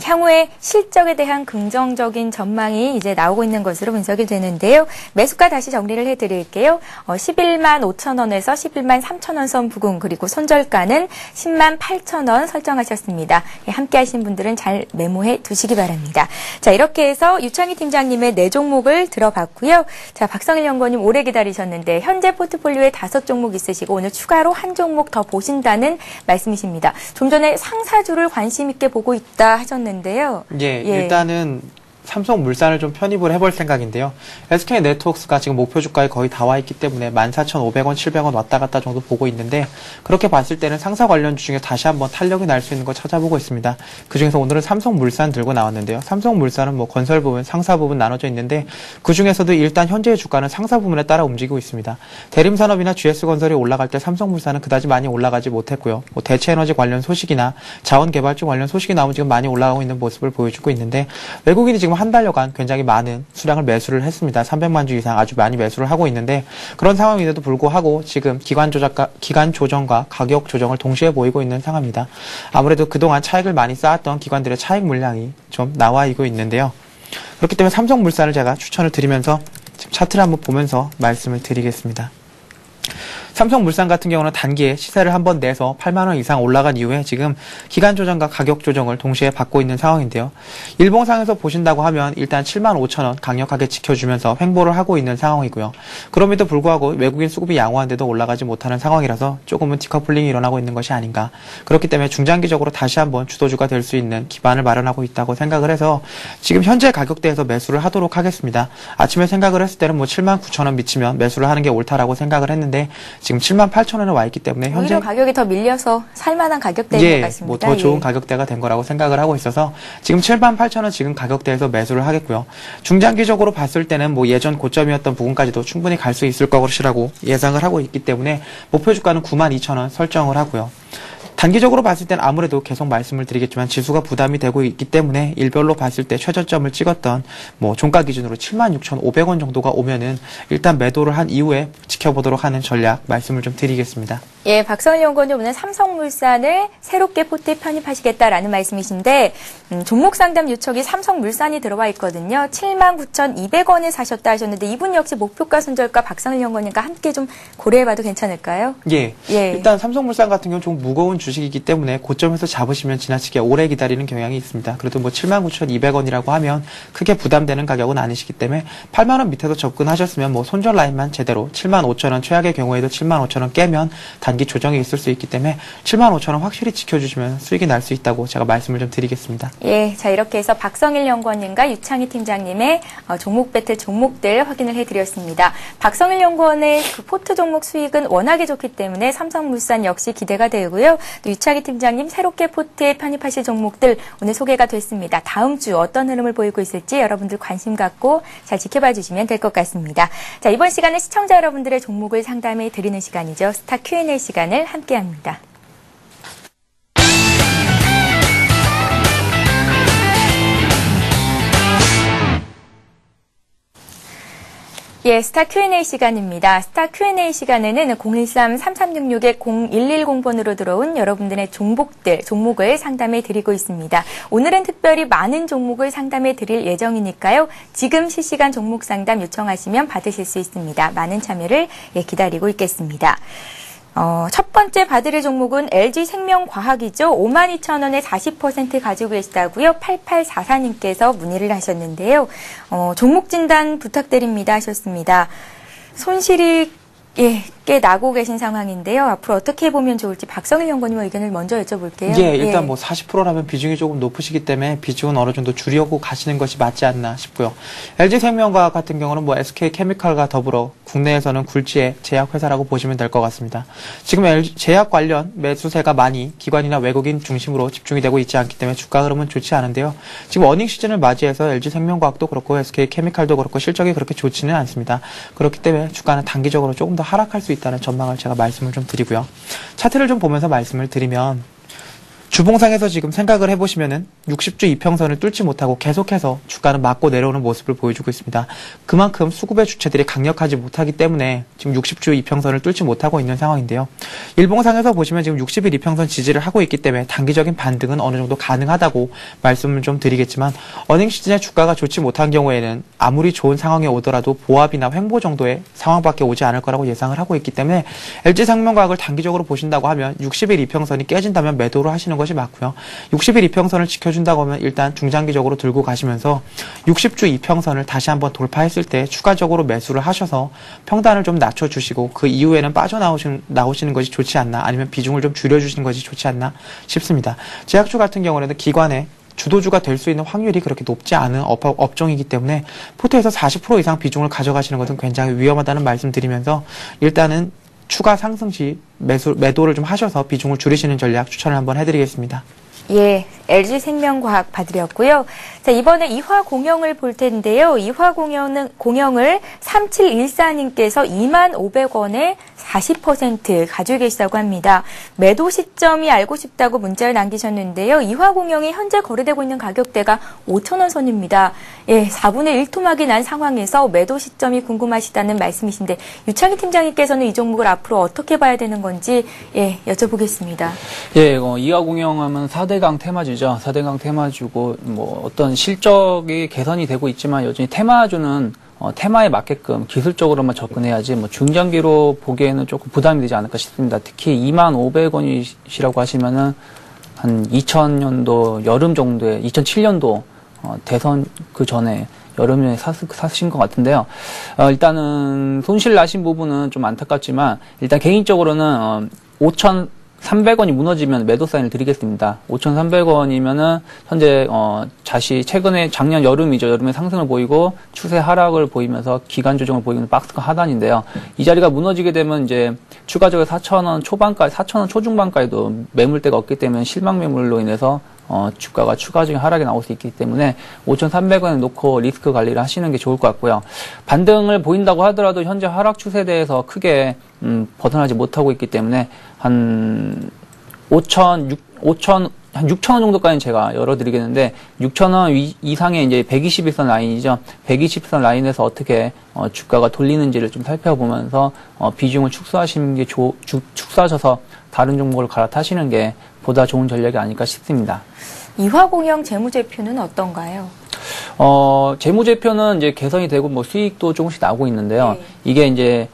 향후에 실적에 대한 긍정적인 전망이 이제 나오고 있는 것으로 분석이 되는데요. 매수가 다시 정리를 해드릴게요. 11만 5천 원에서 11만 3천 원 선 부근 그리고 손절가는 10만 8천 원 설정하셨습니다. 예, 함께 하신 분들은 잘 메모해 두시기 바랍니다. 자, 이렇게 해서 유창희 팀장님의 4종목을 들어봤고요. 자, 박성일 연구원님 오래 기다리셨는데 현재 포트폴리오에 5종목 있으시고 오늘 추가로 한 종목 더 보신다는 말씀이십니다. 좀 전에 상사주를 관심 있게 보고 있다 하셨는데요. 예. 일단은 삼성물산을 좀 편입을 해볼 생각인데요. SK네트워크스가 지금 목표 주가에 거의 다 와 있기 때문에 14,500원, 700원 왔다 갔다 정도 보고 있는데 그렇게 봤을 때는 상사 관련주 중에 다시 한번 탄력이 날 수 있는 거 찾아보고 있습니다. 그중에서 오늘은 삼성물산 들고 나왔는데요. 삼성물산은 뭐 건설 부분, 상사 부분 나눠져 있는데 그중에서도 일단 현재의 주가는 상사 부분에 따라 움직이고 있습니다. 대림산업이나 GS건설이 올라갈 때 삼성물산은 그다지 많이 올라가지 못했고요. 뭐 대체에너지 관련 소식이나 자원개발주 관련 소식이 나오면 지금 많이 올라가고 있는 모습을 보여주고 있는데 외국인이 지금 한 달여간 굉장히 많은 수량을 매수를 했습니다. 300만 주 이상 아주 많이 매수를 하고 있는데 그런 상황인데도 불구하고 지금 기간 조정과 가격 조정을 동시에 보이고 있는 상황입니다. 아무래도 그동안 차익을 많이 쌓았던 기관들의 차익 물량이 좀 나와 있고 있는데요. 그렇기 때문에 삼성물산을 제가 추천을 드리면서 지금 차트를 한번 보면서 말씀을 드리겠습니다. 삼성물산 같은 경우는 단기에 시세를 한번 내서 8만 원 이상 올라간 이후에 지금 기간 조정과 가격 조정을 동시에 받고 있는 상황인데요. 일봉상에서 보신다고 하면 일단 7만 5천 원 강력하게 지켜주면서 횡보를 하고 있는 상황이고요. 그럼에도 불구하고 외국인 수급이 양호한데도 올라가지 못하는 상황이라서 조금은 디커플링이 일어나고 있는 것이 아닌가. 그렇기 때문에 중장기적으로 다시 한번 주도주가 될 수 있는 기반을 마련하고 있다고 생각을 해서 지금 현재 가격대에서 매수를 하도록 하겠습니다. 아침에 생각을 했을 때는 뭐 7만 9천 원 미치면 매수를 하는 게 옳다라고 생각을 했는데 지금 7만 8천 원에 와 있기 때문에 현재 오히려 가격이 더 밀려서 살만한 가격대인 것 같습니다. 뭐 더 좋은 가격대가 된 거라고 생각을 하고 있어서 지금 7만 8천 원 지금 가격대에서 매수를 하겠고요. 중장기적으로 봤을 때는 뭐 예전 고점이었던 부분까지도 충분히 갈 수 있을 것이라고 예상을 하고 있기 때문에 목표 주가는 9만 2천 원 설정을 하고요. 단기적으로 봤을 때는 아무래도 계속 말씀을 드리겠지만 지수가 부담이 되고 있기 때문에 일별로 봤을 때 최저점을 찍었던 뭐 종가 기준으로 76,500원 정도가 오면은 일단 매도를 한 이후에 지켜보도록 하는 전략 말씀을 좀 드리겠습니다. 예, 박성일 연구원님 오늘 삼성물산을 새롭게 포트에 편입하시겠다라는 말씀이신데 종목 상담 요청이 삼성물산이 들어와 있거든요. 79,200원에 사셨다 하셨는데 이분 역시 목표가 손절가 박성일 연구원님과 함께 좀 고려해봐도 괜찮을까요? 예. 일단 삼성물산 같은 경우는 좀 무거운 주식이기 때문에 고점에서 잡으시면 지나치게 오래 기다리는 경향이 있습니다. 그래도 뭐 79,200원이라고 하면 크게 부담되는 가격은 아니시기 때문에 8만 원 밑에서 접근하셨으면 뭐 손절 라인만 제대로 75,000원 최악의 경우에도 75,000원 깨면 단기 조정이 있을 수 있기 때문에 75,000원 확실히 지켜주시면 수익이 날 수 있다고 제가 말씀을 좀 드리겠습니다. 예, 자 이렇게 해서 박성일 연구원님과 유창희 팀장님의 종목 배틀 종목들 확인을 해드렸습니다. 박성일 연구원의 그 포트 종목 수익은 워낙에 좋기 때문에 삼성물산 역시 기대가 되고요. 또 유창희 팀장님 새롭게 포트에 편입하실 종목들 오늘 소개가 됐습니다. 다음 주 어떤 흐름을 보이고 있을지 여러분들 관심 갖고 잘 지켜봐 주시면 될 것 같습니다. 자, 이번 시간은 시청자 여러분들의 종목을 상담해 드리는 시간이죠. 스타 Q&A 시간을 함께합니다. 예, 스타 Q&A 시간입니다. 스타 Q&A 시간에는 013-3366-0110번으로 들어온 여러분들의 종목을 상담해 드리고 있습니다. 오늘은 특별히 많은 종목을 상담해 드릴 예정이니까요. 지금 실시간 종목 상담 요청하시면 받으실 수 있습니다. 많은 참여를 기다리고 있겠습니다. 첫 번째 받을 종목은 LG생명과학이죠. 52,000원에 40% 가지고 계시다고요. 8844님께서 문의를 하셨는데요. 종목 진단 부탁드립니다 하셨습니다. 손실이 꽤 나고 계신 상황인데요. 앞으로 어떻게 보면 좋을지 박성일 연구원님 의견을 먼저 여쭤볼게요. 예, 일단 뭐 40%라면 비중이 조금 높으시기 때문에 비중은 어느 정도 줄이고 가시는 것이 맞지 않나 싶고요. LG생명과학 같은 경우는 뭐 SK케미칼과 더불어 국내에서는 굴지의 제약회사라고 보시면 될 것 같습니다. 지금 제약 관련 매수세가 많이 기관이나 외국인 중심으로 집중이 되고 있지 않기 때문에 주가 흐름은 좋지 않은데요. 지금 어닝 시즌을 맞이해서 LG생명과학도 그렇고 SK케미칼도 그렇고 실적이 그렇게 좋지는 않습니다. 그렇기 때문에 주가는 단기적으로 조금 더 하락할 수 있다는 전망을 제가 말씀을 좀 드리고요. 차트를 좀 보면서 말씀을 드리면 주봉상에서 지금 생각을 해보시면은 60주 이평선을 뚫지 못하고 계속해서 주가는 맞고 내려오는 모습을 보여주고 있습니다. 그만큼 수급의 주체들이 강력하지 못하기 때문에 지금 60주 이평선을 뚫지 못하고 있는 상황인데요. 일봉상에서 보시면 지금 60일 이평선 지지를 하고 있기 때문에 단기적인 반등은 어느 정도 가능하다고 말씀을 좀 드리겠지만 어닝 시즌에 주가가 좋지 못한 경우에는 아무리 좋은 상황에 오더라도 보합이나 횡보 정도의 상황밖에 오지 않을 거라고 예상을 하고 있기 때문에 LG생명과학을 단기적으로 보신다고 하면 60일 이평선이 깨진다면 매도를 하시는 것이 맞고요. 60일 이평선을 지켜준다고 하면 일단 중장기적으로 들고 가시면서 60주 이평선을 다시 한번 돌파했을 때 추가적으로 매수를 하셔서 평단을 좀 낮춰주시고 그 이후에는 나오시는 것이 좋지 않나 아니면 비중을 좀 줄여주시는 것이 좋지 않나 싶습니다. 제약주 같은 경우에는 기관의 주도주가 될 수 있는 확률이 그렇게 높지 않은 업종이기 때문에 포트에서 40% 이상 비중을 가져가시는 것은 굉장히 위험하다는 말씀 드리면서 일단은 추가 상승 시 매도를 좀 하셔서 비중을 줄이시는 전략 추천을 한번 해드리겠습니다. 예, LG생명과학 봐드렸고요. 자, 이번에 이화공영을 볼 텐데요. 이화공영을 3714님께서 25,500원에 40% 가지고 계시다고 합니다. 매도 시점이 알고 싶다고 문자를 남기셨는데요. 이화공영이 현재 거래되고 있는 가격대가 5,000원 선입니다. 예, 4분의 1 토막이 난 상황에서 매도 시점이 궁금하시다는 말씀이신데 유창희 팀장님께서는 이 종목을 앞으로 어떻게 봐야 되는 건지 여쭤보겠습니다. 예, 이화공영 하면 4대강 테마주죠. 4대강 테마주고 뭐 어떤 실적이 개선이 되고 있지만 여전히 테마주는 테마에 맞게끔 기술적으로만 접근해야지 뭐 중장기로 보기에는 조금 부담이 되지 않을까 싶습니다. 특히 25,500원이시라고 하시면은 한 2000년도 여름 정도에 2007년도 대선 그 전에 여름에 사신 것 같은데요. 일단은 손실 나신 부분은 좀 안타깝지만 일단 개인적으로는 5,300원이 무너지면 매도 사인을 드리겠습니다. 5,300원이면은 현재 최근에 작년 여름이죠. 여름에 상승을 보이고 추세 하락을 보이면서 기간 조정을 보이는 박스권 하단인데요. 이 자리가 무너지게 되면 이제 추가적으로 4,000원 초반까지 4,000원 초중반까지도 매물대가 없기 때문에 실망 매물로 인해서 주가가 추가적인 하락이 나올 수 있기 때문에 5,300원에 놓고 리스크 관리를 하시는 게 좋을 것 같고요. 반등을 보인다고 하더라도 현재 하락 추세에 대해서 크게 벗어나지 못하고 있기 때문에 한 6,000원 정도까지는 제가 열어드리겠는데 6,000원 이상의 이제 120일선 라인이죠. 120일선 라인에서 어떻게 주가가 돌리는지를 좀 살펴보면서 비중을 축소하시는 게 축소하셔서 다른 종목을 갈아타시는 게 보다 좋은 전략이 아닐까 싶습니다. 이화공영 재무제표는 어떤가요? 재무제표는 이제 개선이 되고 뭐 수익도 조금씩 나오고 있는데요. 이게 이제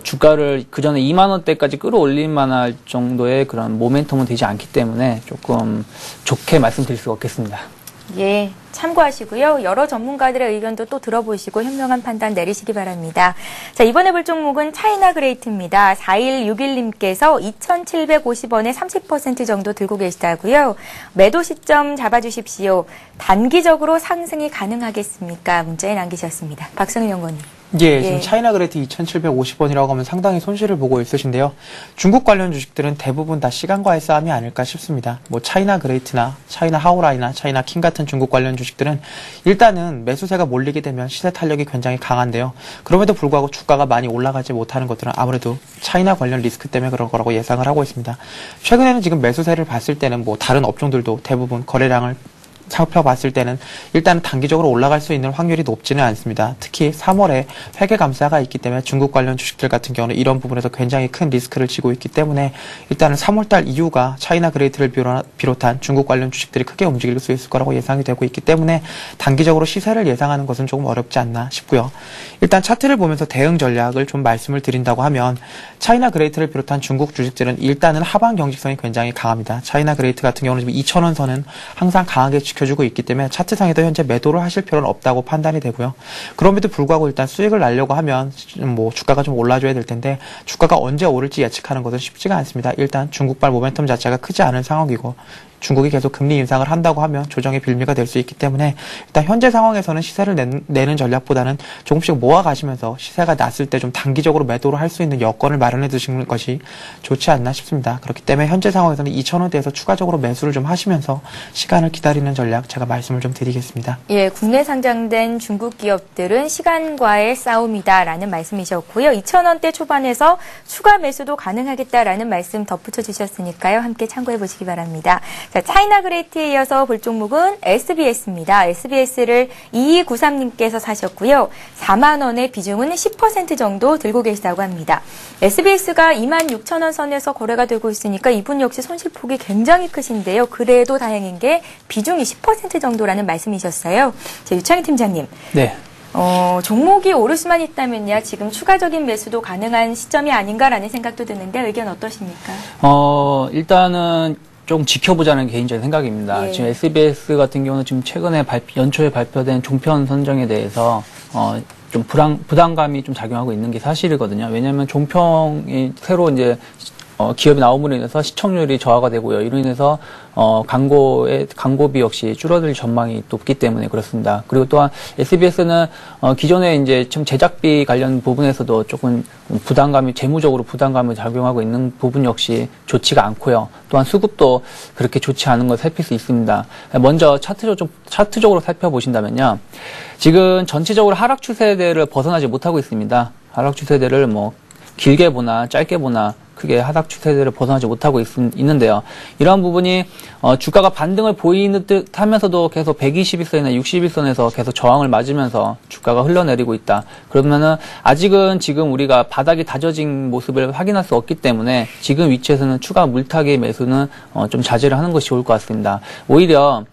주가를 그 전에 2만 원대까지 끌어올릴 만할 정도의 그런 모멘텀은 되지 않기 때문에 조금 좋게 말씀드릴 수가 없겠습니다. 예, 참고하시고요. 여러 전문가들의 의견도 또 들어보시고 현명한 판단 내리시기 바랍니다. 자, 이번에 볼 종목은 차이나그레이트입니다. 4161님께서 2,750원에 30% 정도 들고 계시다고요. 매도 시점 잡아주십시오. 단기적으로 상승이 가능하겠습니까? 문자에 남기셨습니다. 박성일 연구원님. 예, 지금 차이나그레이트 2,750원이라고 하면 상당히 손실을 보고 있으신데요. 중국 관련 주식들은 대부분 다 시간과의 싸움이 아닐까 싶습니다. 뭐 차이나그레이트나 차이나하오라이나 차이나킹 같은 중국 관련 주식들은 일단은 매수세가 몰리게 되면 시세 탄력이 굉장히 강한데요. 그럼에도 불구하고 주가가 많이 올라가지 못하는 것들은 아무래도 차이나 관련 리스크 때문에 그런 거라고 예상을 하고 있습니다. 최근에는 지금 매수세를 봤을 때는 뭐 다른 업종들도 대부분 거래량을 살펴봤을 때는 일단은 단기적으로 올라갈 수 있는 확률이 높지는 않습니다. 특히 3월에 회계 감사가 있기 때문에 중국 관련 주식들 같은 경우는 이런 부분에서 굉장히 큰 리스크를 지고 있기 때문에 일단은 3월달 이후가 차이나그레이트를 비롯한 중국 관련 주식들이 크게 움직일 수 있을 거라고 예상이 되고 있기 때문에 단기적으로 시세를 예상하는 것은 조금 어렵지 않나 싶고요. 일단 차트를 보면서 대응 전략을 좀 말씀을 드린다고 하면 차이나그레이트를 비롯한 중국 주식들은 일단은 하방 경직성이 굉장히 강합니다. 차이나그레이트 같은 경우는 지금 2,000원 선은 항상 강하게 지켜 지켜주고 있기 때문에 차트상에도 현재 매도를 하실 필요는 없다고 판단이 되고요. 그럼에도 불구하고 일단 수익을 내려고 하면 뭐 주가가 좀 올라줘야 될 텐데 주가가 언제 오를지 예측하는 것은 쉽지가 않습니다. 일단 중국발 모멘텀 자체가 크지 않은 상황이고 중국이 계속 금리 인상을 한다고 하면 조정의 빌미가 될 수 있기 때문에 일단 현재 상황에서는 시세를 내는 전략보다는 조금씩 모아가시면서 시세가 났을 때 좀 단기적으로 매도를 할 수 있는 여건을 마련해 두시는 것이 좋지 않나 싶습니다. 그렇기 때문에 현재 상황에서는 2,000원대에서 추가적으로 매수를 좀 하시면서 시간을 기다리는 전략 제가 말씀을 좀 드리겠습니다. 예, 국내 상장된 중국 기업들은 시간과의 싸움이다라는 말씀이셨고요. 2,000원대 초반에서 추가 매수도 가능하겠다라는 말씀 덧붙여 주셨으니까요. 함께 참고해 보시기 바랍니다. 자, 차이나 그레이트에 이어서 볼 종목은 SBS입니다. SBS를 2293님께서 사셨고요. 4만 원의 비중은 10% 정도 들고 계시다고 합니다. SBS가 26,000원 선에서 거래가 되고 있으니까 이분 역시 손실폭이 굉장히 크신데요. 그래도 다행인 게 비중이 10% 정도라는 말씀이셨어요. 자, 유창희 팀장님. 네. 종목이 오를 수만 있다면요. 지금 추가적인 매수도 가능한 시점이 아닌가라는 생각도 드는데 의견 어떠십니까? 일단은 좀 지켜보자는 개인적인 생각입니다. 예. 지금 SBS 같은 경우는 지금 최근에 연초에 발표된 종편 선정에 대해서 좀 부담감이 좀 작용하고 있는 게 사실이거든요. 왜냐하면 종편이 새로 이제 기업이 나옴으로 인해서 시청률이 저하가 되고요. 이로 인해서 광고비 역시 줄어들 전망이 높기 때문에 그렇습니다. 그리고 또한 SBS는 기존에 이제 좀 제작비 관련 부분에서도 조금 재무적으로 부담감을 작용하고 있는 부분 역시 좋지가 않고요. 또한 수급도 그렇게 좋지 않은 걸 살필 수 있습니다. 먼저 차트적으로 살펴보신다면요. 지금 전체적으로 하락 추세대를 벗어나지 못하고 있습니다. 하락 추세대를 뭐 길게 보나 짧게 보나 크게 하락 추세대를 벗어나지 못하고 있는데요. 이러한 부분이 주가가 반등을 보이는 듯 하면서도 계속 121선이나 61선에서 계속 저항을 맞으면서 주가가 흘러내리고 있다. 그러면은 아직은 지금 우리가 바닥이 다져진 모습을 확인할 수 없기 때문에 지금 위치에서는 추가 물타기 매수는 좀 자제를 하는 것이 좋을 것 같습니다. 오히려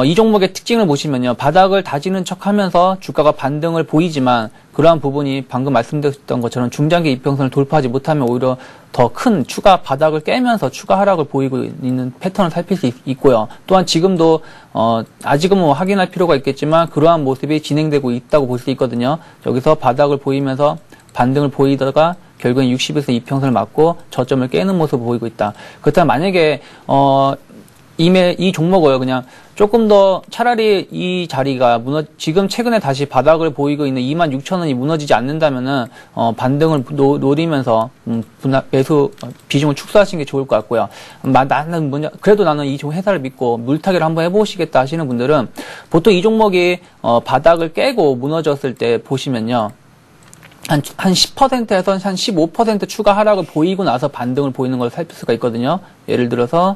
이 종목의 특징을 보시면요. 바닥을 다지는 척하면서 주가가 반등을 보이지만 그러한 부분이 방금 말씀드렸던 것처럼 중장기 이평선을 돌파하지 못하면 오히려 더 큰 추가 바닥을 깨면서 추가 하락을 보이고 있는 패턴을 살필 수 있고요. 또한 지금도 아직은 뭐 확인할 필요가 있겠지만 그러한 모습이 진행되고 있다고 볼 수 있거든요. 여기서 바닥을 보이면서 반등을 보이다가 결국엔 60에서 이평선을 맞고 저점을 깨는 모습을 보이고 있다. 그렇다면 만약에 이 종목을 그냥 조금 더 차라리 이 자리가 지금 최근에 다시 바닥을 보이고 있는 26,000원이 무너지지 않는다면은 반등을 노리면서 매수 비중을 축소하시는 게 좋을 것 같고요. 그래도 나는 이 회사를 믿고 물타기를 한번 해보시겠다 하시는 분들은 보통 이 종목이 바닥을 깨고 무너졌을 때 보시면요. 한 10%에서 한 15% 추가 하락을 보이고 나서 반등을 보이는 걸 살필 수가 있거든요. 예를 들어서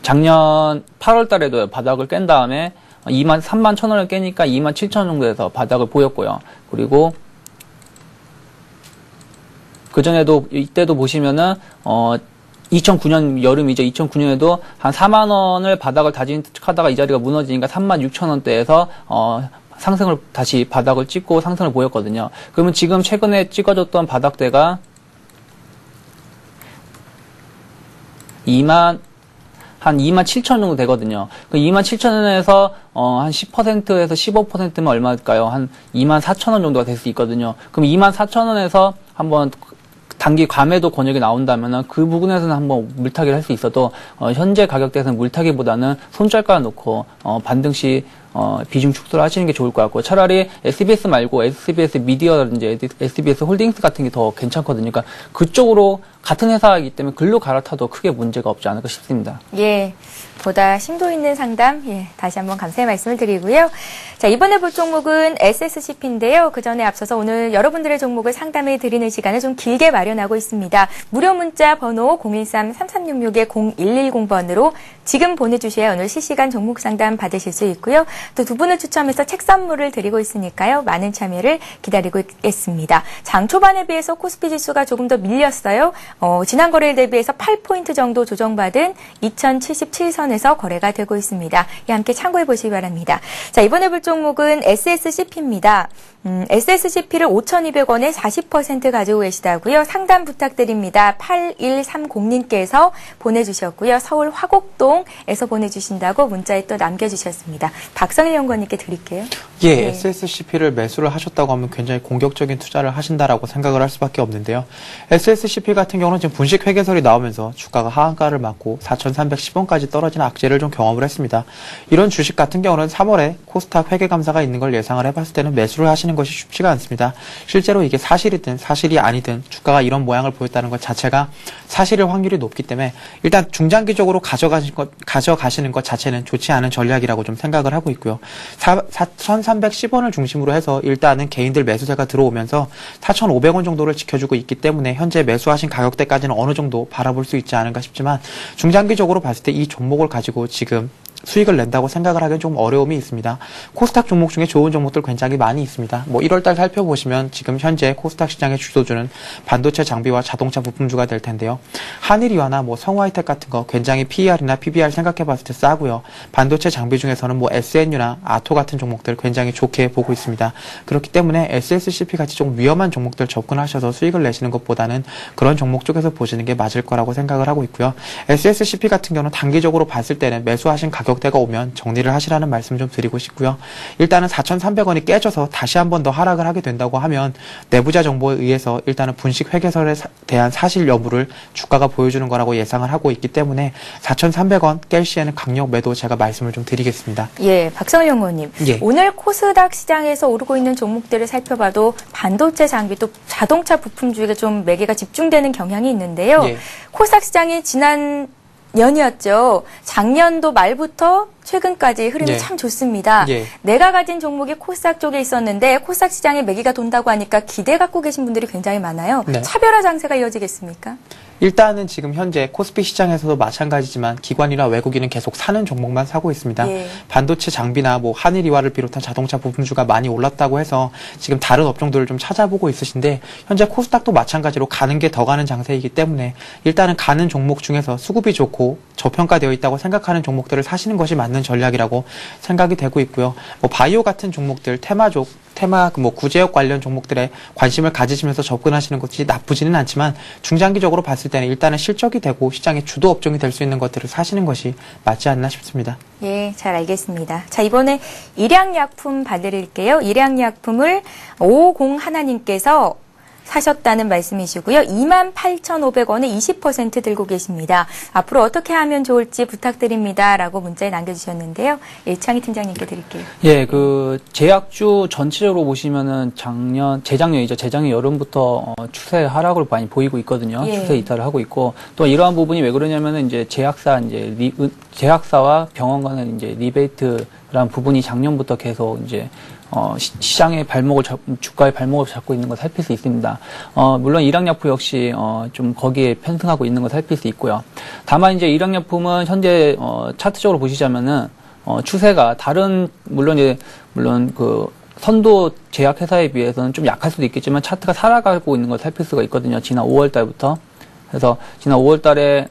작년 8월 달에도 바닥을 깬 다음에 31,000원을 깨니까 27,000원 정도에서 바닥을 보였고요. 그리고 그전에도 이때도 보시면은 2009년 여름이죠. 2009년에도 한 4만 원을 바닥을 다진 척하다가 이 자리가 무너지니까 36,000원대에서 상승을 다시 바닥을 찍고 상승을 보였거든요. 그러면 지금 최근에 찍어줬던 바닥대가 27,000원 정도 되거든요. 그 27,000원에서 한 10%에서 15%면 얼마일까요? 한 24,000원 정도가 될 수 있거든요. 그럼 24,000원에서 한번 단기 과매도 권역이 나온다면 그 부분에서는 한번 물타기를 할 수 있어도 현재 가격대에서는 물타기보다는 손절가 놓고 반등 시 비중 축소를 하시는 게 좋을 것 같고 차라리 SBS 말고 SBS 미디어라든지 SBS 홀딩스 같은 게 더 괜찮거든요. 그러니까 그쪽으로 같은 회사이기 때문에 글로 갈아타도 크게 문제가 없지 않을까 싶습니다. 예. 보다 심도 있는 상담, 다시 한번 감사의 말씀을 드리고요. 자, 이번에 볼 종목은 SSCP인데요. 그 전에 앞서서 오늘 여러분들의 종목을 상담해 드리는 시간을 좀 길게 마련하고 있습니다. 무료 문자 번호 013-3366-0110번으로 지금 보내주셔야 오늘 실시간 종목 상담 받으실 수 있고요. 또 두 분을 추첨해서 책 선물을 드리고 있으니까요. 많은 참여를 기다리고 있겠습니다. 장 초반에 비해서 코스피 지수가 조금 더 밀렸어요. 지난 거래일 대비해서 8포인트 정도 조정받은 2077선에서 거래가 되고 있습니다. 함께 참고해 보시기 바랍니다. 자, 이번에 볼 종목은 SSCP입니다. SSCP를 5,200원에 40% 가지고 계시다고요. 상담 부탁드립니다. 8130님께서 보내주셨고요. 서울 화곡동에서 보내주신다고 문자에 또 남겨주셨습니다. 박성일 연구원님께 드릴게요. 예, 네. SSCP를 매수를 하셨다고 하면 굉장히 공격적인 투자를 하신다라고 생각을 할 수밖에 없는데요. SSCP 같은 경우는 지금 분식 회계설이 나오면서 주가가 하한가를 맞고 4,310원까지 떨어지는 악재를 좀 경험을 했습니다. 이런 주식 같은 경우는 3월에 코스닥 회계감사가 있는 걸 예상을 해봤을 때는 매수를 하시는 것이 쉽지가 않습니다. 실제로 이게 사실이든 사실이 아니든 주가가 이런 모양을 보였다는 것 자체가 사실일 확률이 높기 때문에 일단 중장기적으로 가져가시는 것 자체는 좋지 않은 전략이라고 좀 생각을 하고 있고요. 4,310원을 중심으로 해서 일단은 개인들 매수세가 들어오면서 4,500원 정도를 지켜주고 있기 때문에 현재 매수하신 가격대까지는 어느 정도 바라볼 수 있지 않은가 싶지만 중장기적으로 봤을 때 이 종목을 가지고 지금 수익을 낸다고 생각을 하기엔 좀 어려움이 있습니다. 코스닥 종목 중에 좋은 종목들 굉장히 많이 있습니다. 1월달 살펴보시면 지금 현재 코스닥 시장의 주도주는 반도체 장비와 자동차 부품주가 될 텐데요. 한일이와나 성화이텍 같은 거 굉장히 PER이나 PBR 생각해봤을 때 싸고요. 반도체 장비 중에서는 SNU나 아토 같은 종목들 굉장히 좋게 보고 있습니다. 그렇기 때문에 SSCP 같이 좀 위험한 종목들 접근하셔서 수익을 내시는 것보다는 그런 종목 쪽에서 보시는 게 맞을 거라고 생각을 하고 있고요. SSCP 같은 경우는 단기적으로 봤을 때는 매수하신 가격대가 오면 정리를 하시라는 말씀 좀 드리고 싶고요. 일단은 4,300원이 깨져서 다시 한 번 더 하락을 하게 된다고 하면 내부자 정보에 의해서 일단은 분식 회계설에 대한 사실 여부를 주가가 보여주는 거라고 예상을 하고 있기 때문에 4,300원 깰 시에는 강력 매도 제가 말씀을 좀 드리겠습니다. 예, 박성일 연구원님. 예. 오늘 코스닥 시장에서 오르고 있는 종목들을 살펴봐도 반도체 장비 또 자동차 부품주에 좀 매개가 집중되는 경향이 있는데요. 예. 코스닥 시장이 지난 년이었죠. 작년도 말부터 최근까지 흐름이 예. 참 좋습니다. 예. 내가 가진 종목이 코스닥 쪽에 있었는데 코스닥 시장에 매기가 돈다고 하니까 기대 갖고 계신 분들이 굉장히 많아요. 네. 차별화 장세가 이어지겠습니까? 일단은 지금 현재 코스피 시장에서도 마찬가지지만 기관이나 외국인은 계속 사는 종목만 사고 있습니다. 예. 반도체 장비나 한일이와를 비롯한 자동차 부품주가 많이 올랐다고 해서 지금 다른 업종들을 좀 찾아보고 있으신데 현재 코스닥도 마찬가지로 가는 게 더 가는 장세이기 때문에 일단은 가는 종목 중에서 수급이 좋고 저평가되어 있다고 생각하는 종목들을 사시는 것이 맞는 전략이라고 생각이 되고 있고요. 바이오 같은 종목들, 테마 구제역 관련 종목들에 관심을 가지시면서 접근하시는 것이 나쁘지는 않지만 중장기적으로 봤을 때는 일단은 실적이 되고 시장의 주도 업종이 될 수 있는 것들을 사시는 것이 맞지 않나 싶습니다. 예, 잘 알겠습니다. 자, 이번에 일양약품 봐드릴게요. 일양약품을 550하나님께서 사셨다는 말씀이시고요. 28,500원에 20% 들고 계십니다. 앞으로 어떻게 하면 좋을지 부탁드립니다. 라고 문자에 남겨주셨는데요. 이창희 팀장님께 드릴게요. 예, 제약주 전체적으로 보시면은 재작년이죠. 재작년 여름부터 추세 하락을 많이 보이고 있거든요. 예. 추세 이탈을 하고 있고 또 이러한 부분이 왜 그러냐면은 제약사와 병원 간의 리베이트라는 부분이 작년부터 계속 시장의 주가의 발목을 잡고 있는 걸 살필 수 있습니다. 물론 일양약품 역시 좀 거기에 편승하고 있는 걸 살필 수 있고요. 다만 일양약품은 현재 차트적으로 보시자면은 추세가 물론 선도 제약회사에 비해서는 좀 약할 수도 있겠지만 차트가 살아가고 있는 걸 살필 수가 있거든요. 지난 5월 달부터. 그래서 지난 5월 달에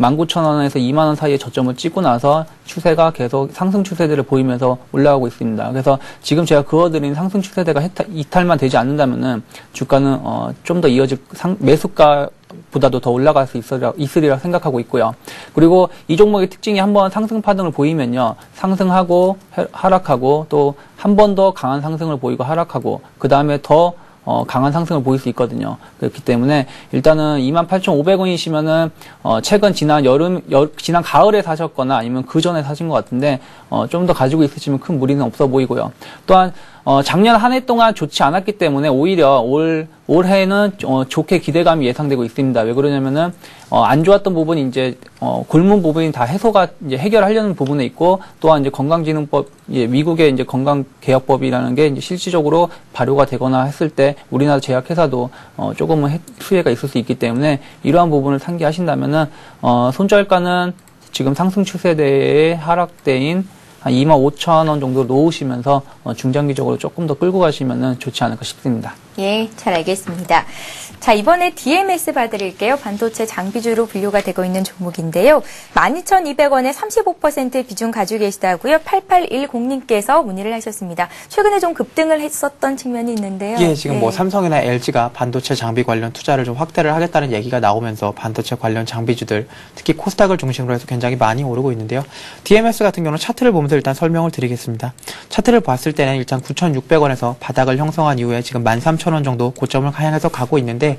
19,000원에서 2만원 사이에 저점을 찍고 나서 추세가 계속 상승 추세들을 보이면서 올라가고 있습니다. 그래서 지금 제가 그어드린 상승 추세대가 이탈만 되지 않는다면은 주가는 좀 더 이어질 매수가보다도 더 올라갈 수 있으리라 생각하고 있고요. 그리고 이 종목의 특징이 한번 상승 파동을 보이면요. 상승하고 하락하고 또 한 번 더 강한 상승을 보이고 하락하고 그 다음에 더 강한 상승을 보일 수 있거든요. 그렇기 때문에 일단은 28,500원이시면은 최근 지난 가을에 사셨거나 아니면 그 전에 사신 것 같은데 좀 더 가지고 있으시면 큰 무리는 없어 보이고요. 또한 작년 한 해 동안 좋지 않았기 때문에 오히려 올해는 좋게 기대감이 예상되고 있습니다. 왜 그러냐면은 안 좋았던 부분이 굼은 부분이 다 해결하려는 부분에 있고 또한 건강진흥법 미국의 건강개혁법이라는 게 실질적으로 발효가 되거나 했을 때 우리나라 제약회사도 조금은 수혜가 있을 수 있기 때문에 이러한 부분을 상기하신다면은 손절가는 지금 상승 추세대의 하락대인 한 25,000원 정도 놓으시면서 중장기적으로 조금 더 끌고 가시면 좋지 않을까 싶습니다. 예, 잘 알겠습니다. 자, 이번에 DMS 봐드릴게요. 반도체 장비주로 분류가 되고 있는 종목인데요. 12,200원에 35% 비중 가지고 계시다고요. 8810님께서 문의를 하셨습니다. 최근에 좀 급등을 했었던 측면이 있는데요. 예, 지금 뭐 삼성이나 LG가 반도체 장비 관련 투자를 좀 확대를 하겠다는 얘기가 나오면서 반도체 관련 장비주들, 특히 코스닥을 중심으로 해서 굉장히 많이 오르고 있는데요. DMS 같은 경우는 차트를 보면서 일단 설명을 드리겠습니다. 차트를 봤을 때는 일단 9,600원에서 바닥을 형성한 이후에 지금 13,000원 정도 고점을 향해서 가고 있는데,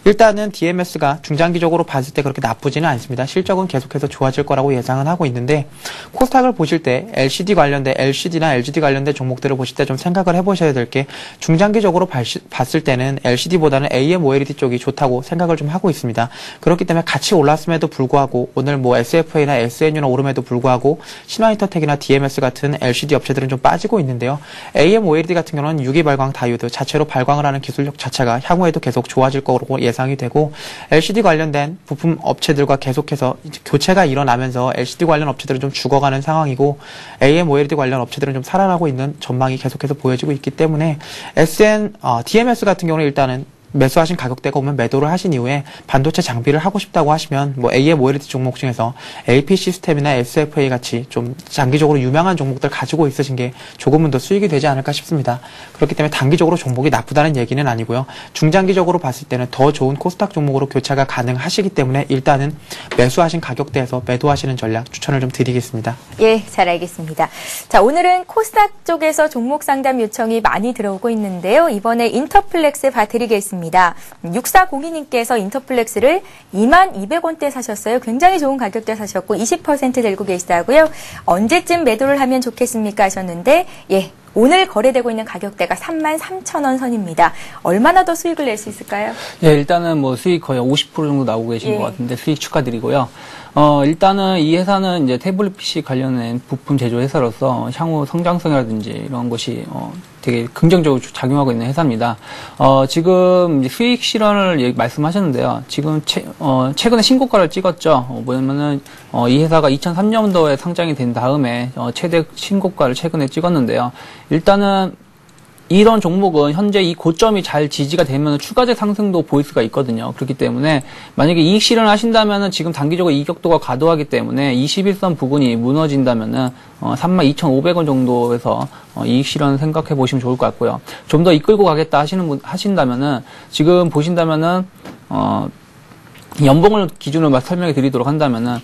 일단은 DMS가 중장기적으로 봤을 때 그렇게 나쁘지는 않습니다. 실적은 계속해서 좋아질 거라고 예상은 하고 있는데, 코스닥을 보실 때 LCD나 LGD 관련된 종목들을 보실 때 좀 생각을 해보셔야 될 게, 중장기적으로 봤을 때는 LCD보다는 AM/OLED 쪽이 좋다고 생각을 좀 하고 있습니다. 그렇기 때문에 같이 올랐음에도 불구하고 오늘 뭐 SFA나 SNU나 오름에도 불구하고 신화인터텍이나 DMS 같은 LCD 업체들은 좀 빠지고 있는데요. AM/OLED 같은 경우는 유기발광 다이오드 자체로 발광을 하는 기술력 자체가 향후에도 계속 좋아질 거로 예상이 되고, LCD 관련된 부품 업체들과 계속해서 교체가 일어나면서 LCD 관련 업체들은 좀 죽어가는 상황이고, AM/OLED 관련 업체들은 좀 살아나고 있는 전망이 계속해서 보여지고 있기 때문에 DMS 같은 경우는 일단은 매수하신 가격대가 오면 매도를 하신 이후에 반도체 장비를 하고 싶다고 하시면 뭐 AM/OLED 종목 중에서 AP 시스템이나 SFA 같이 좀 장기적으로 유명한 종목들 가지고 있으신 게 조금은 더 수익이 되지 않을까 싶습니다. 그렇기 때문에 단기적으로 종목이 나쁘다는 얘기는 아니고요. 중장기적으로 봤을 때는 더 좋은 코스닥 종목으로 교체가 가능하시기 때문에 일단은 매수하신 가격대에서 매도하시는 전략 추천을 좀 드리겠습니다. 예, 잘 알겠습니다. 자, 오늘은 코스닥 쪽에서 종목 상담 요청이 많이 들어오고 있는데요. 이번에 인터플렉스 봐드리겠습니다. 6402님께서 인터플렉스를 22,200원대 사셨어요. 굉장히 좋은 가격대 사셨고 20% 들고 계시다고요. 언제쯤 매도를 하면 좋겠습니까 하셨는데, 예, 오늘 거래되고 있는 가격대가 33,000원 선입니다. 얼마나 더 수익을 낼 수 있을까요? 예, 일단은 뭐 수익 거의 50% 정도 나오고 계신 것 같은데 수익 축하드리고요. 일단은 이 회사는 이제 태블릿 PC 관련된 부품 제조 회사로서 향후 성장성이라든지 이런 것이 되게 긍정적으로 작용하고 있는 회사입니다. 지금 수익 실현을 말씀하셨는데요. 지금 최근에 신고가를 찍었죠. 뭐냐면은 이 회사가 2003년도에 상장이 된 다음에 최대 신고가를 최근에 찍었는데요. 일단은 이런 종목은 현재 이 고점이 잘 지지가 되면 추가적 상승도 보일 수가 있거든요. 그렇기 때문에 만약에 이익 실현을 하신다면은 지금 단기적으로 이격도가 과도하기 때문에 21선 부근이 무너진다면은 32,500원 정도에서 이익 실현 생각해 보시면 좋을 것 같고요. 좀 더 이끌고 가겠다 하신다면은 지금 보신다면은 연봉을 기준으로 설명해 드리도록 한다면은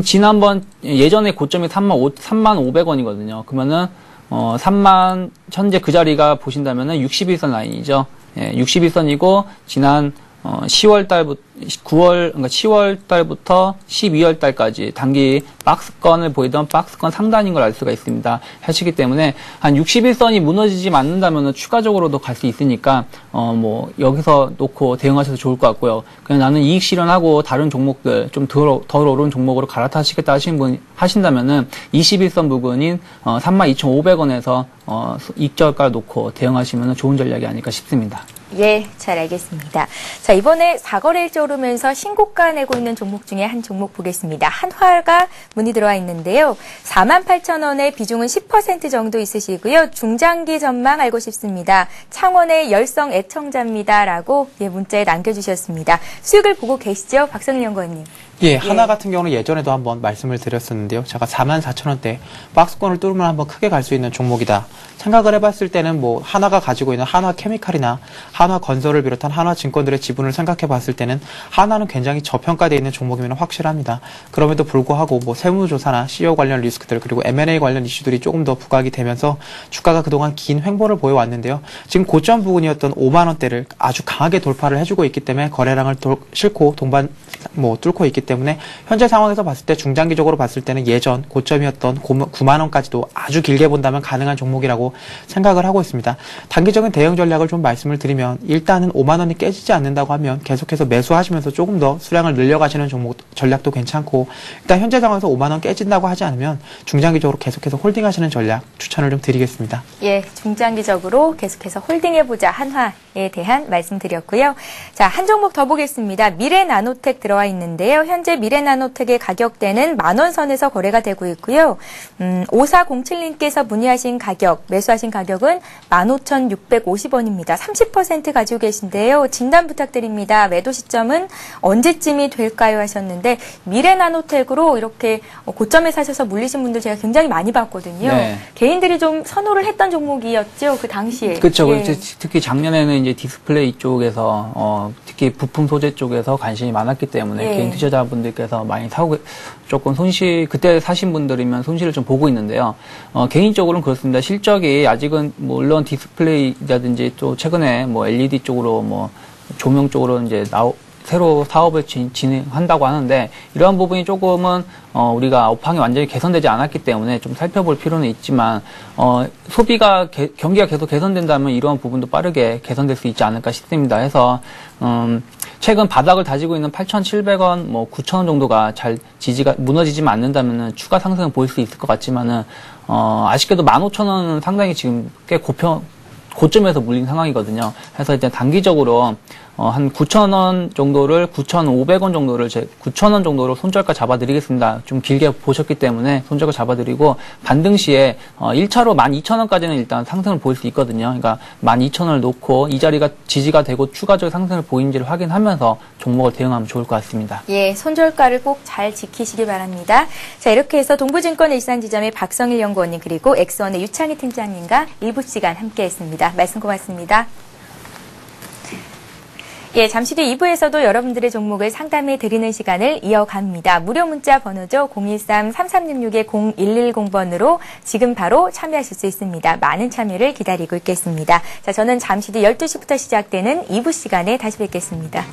지난번 예전에 고점이 3,500원이거든요. 그러면은 3만, 현재 그 자리가 보신다면은 61선 라인이죠. 예, 61선이고, 지난, 10월 달부터 12월 달까지 단기 박스권을 보이던 박스권 상단인 걸 알 수가 있습니다. 하시기 때문에 한 61선이 무너지지 않는다면 추가적으로도 갈 수 있으니까 뭐 여기서 놓고 대응하셔도 좋을 것 같고요. 그냥 나는 이익 실현하고 다른 종목들 좀 덜 오른 종목으로 갈아타시겠다 하신다면은 21선 부근인 32,500원에서 익절가 놓고 대응하시면 좋은 전략이 아닐까 싶습니다. 예, 잘 알겠습니다. 자, 이번에 4거래일째 오르면서 신고가 내고 있는 종목 중에 한 종목 보겠습니다. 한화가 문의 들어와 있는데요. 48,000원의 비중은 10% 정도 있으시고요. 중장기 전망 알고 싶습니다. 창원의 열성 애청자입니다. 라고 문자에 남겨주셨습니다. 수익을 보고 계시죠? 박성일 연구원님. 예, 하나 같은 경우는 예전에도 한번 말씀을 드렸었는데요. 제가 44,000원대 박스권을 뚫으면 한번 크게 갈 수 있는 종목이다. 생각을 해봤을 때는 뭐 하나가 가지고 있는 한화 케미칼이나 한화 건설을 비롯한 한화 증권들의 지분을 생각해봤을 때는 하나는 굉장히 저평가되어 있는 종목이면 확실합니다. 그럼에도 불구하고 뭐 세무조사나 CEO 관련 리스크들 그리고 M&A 관련 이슈들이 조금 더 부각이 되면서 주가가 그동안 긴 횡보를 보여왔는데요. 지금 고점 부근이었던 5만 원대를 아주 강하게 돌파를 해주고 있기 때문에 거래량을 뚫고 뚫고 있기 때문에 현재 상황에서 봤을 때 중장기적으로 봤을 때는 예전 고점이었던 9만 원까지도 아주 길게 본다면 가능한 종목이라고 생각을 하고 있습니다. 단기적인 대응 전략을 좀 말씀을 드리면 일단은 5만 원이 깨지지 않는다고 하면 계속해서 매수하시면서 조금 더 수량을 늘려가시는 종목 전략도 괜찮고, 일단 현재 상황에서 5만 원 깨진다고 하지 않으면 중장기적으로 계속해서 홀딩하시는 전략 추천을 좀 드리겠습니다. 예, 중장기적으로 계속해서 홀딩해보자 한화에 대한 말씀드렸고요. 자, 한 종목 더 보겠습니다. 미래나노텍 들어와 있는데요. 현재 미래나노텍의 가격대는 10,000원 선에서 거래가 되고 있고요. 5407님께서 문의하신 가격, 매수하신 가격은 15,650원입니다. 30% 가지고 계신데요. 진단 부탁드립니다. 매도 시점은 언제쯤이 될까요? 하셨는데 미래나노텍으로 이렇게 고점에 사셔서 물리신 분들 제가 굉장히 많이 봤거든요. 네. 개인들이 좀 선호를 했던 종목이었죠. 그 당시에. 그렇죠. 예. 특히 작년에는 이제 디스플레이 쪽에서 특히 부품 소재 쪽에서 관심이 많았기 때문에 예. 개인 투자자분들께서 많이 사고 조금 그때 사신 분들이면 손실을 좀 보고 있는데요. 개인적으로는 그렇습니다. 실적이 아직은 물론 디스플레이라든지 또 최근에 LED 쪽으로 조명 쪽으로 이제 새로 사업을 진행한다고 하는데 이러한 부분이 조금은 우리가 업황이 완전히 개선되지 않았기 때문에 좀 살펴볼 필요는 있지만 경기가 계속 개선된다면 이러한 부분도 빠르게 개선될 수 있지 않을까 싶습니다. 해서 최근 바닥을 다지고 있는 8,700원, 9,000원 정도가 잘 무너지지만 않는다면은 추가 상승을 보일 수 있을 것 같지만은 아쉽게도 15,000원은 상당히 지금 꽤 고점에서 물린 상황이거든요. 그래서 이제 단기적으로 한 9,000원 정도를 9,500원 정도를 9,000원 정도로 손절가 잡아드리겠습니다. 좀 길게 보셨기 때문에 손절가 잡아드리고 반등 시에 1차로 12,000원까지는 일단 상승을 보일 수 있거든요. 그러니까 12,000원을 놓고 이 자리가 지지가 되고 추가적인 상승을 보이는지를 확인하면서 종목을 대응하면 좋을 것 같습니다. 예, 손절가를 꼭 잘 지키시기 바랍니다. 자, 이렇게 해서 동부증권 일산지점의 박성일 연구원님 그리고 엑스원의 유창희 팀장님과 일부 시간 함께했습니다. 말씀 고맙습니다. 예, 잠시 뒤 2부에서도 여러분들의 종목을 상담해 드리는 시간을 이어갑니다. 무료 문자 번호죠. 013-3366-0110번으로 지금 바로 참여하실 수 있습니다. 많은 참여를 기다리고 있겠습니다. 자, 저는 잠시 뒤 12시부터 시작되는 2부 시간에 다시 뵙겠습니다.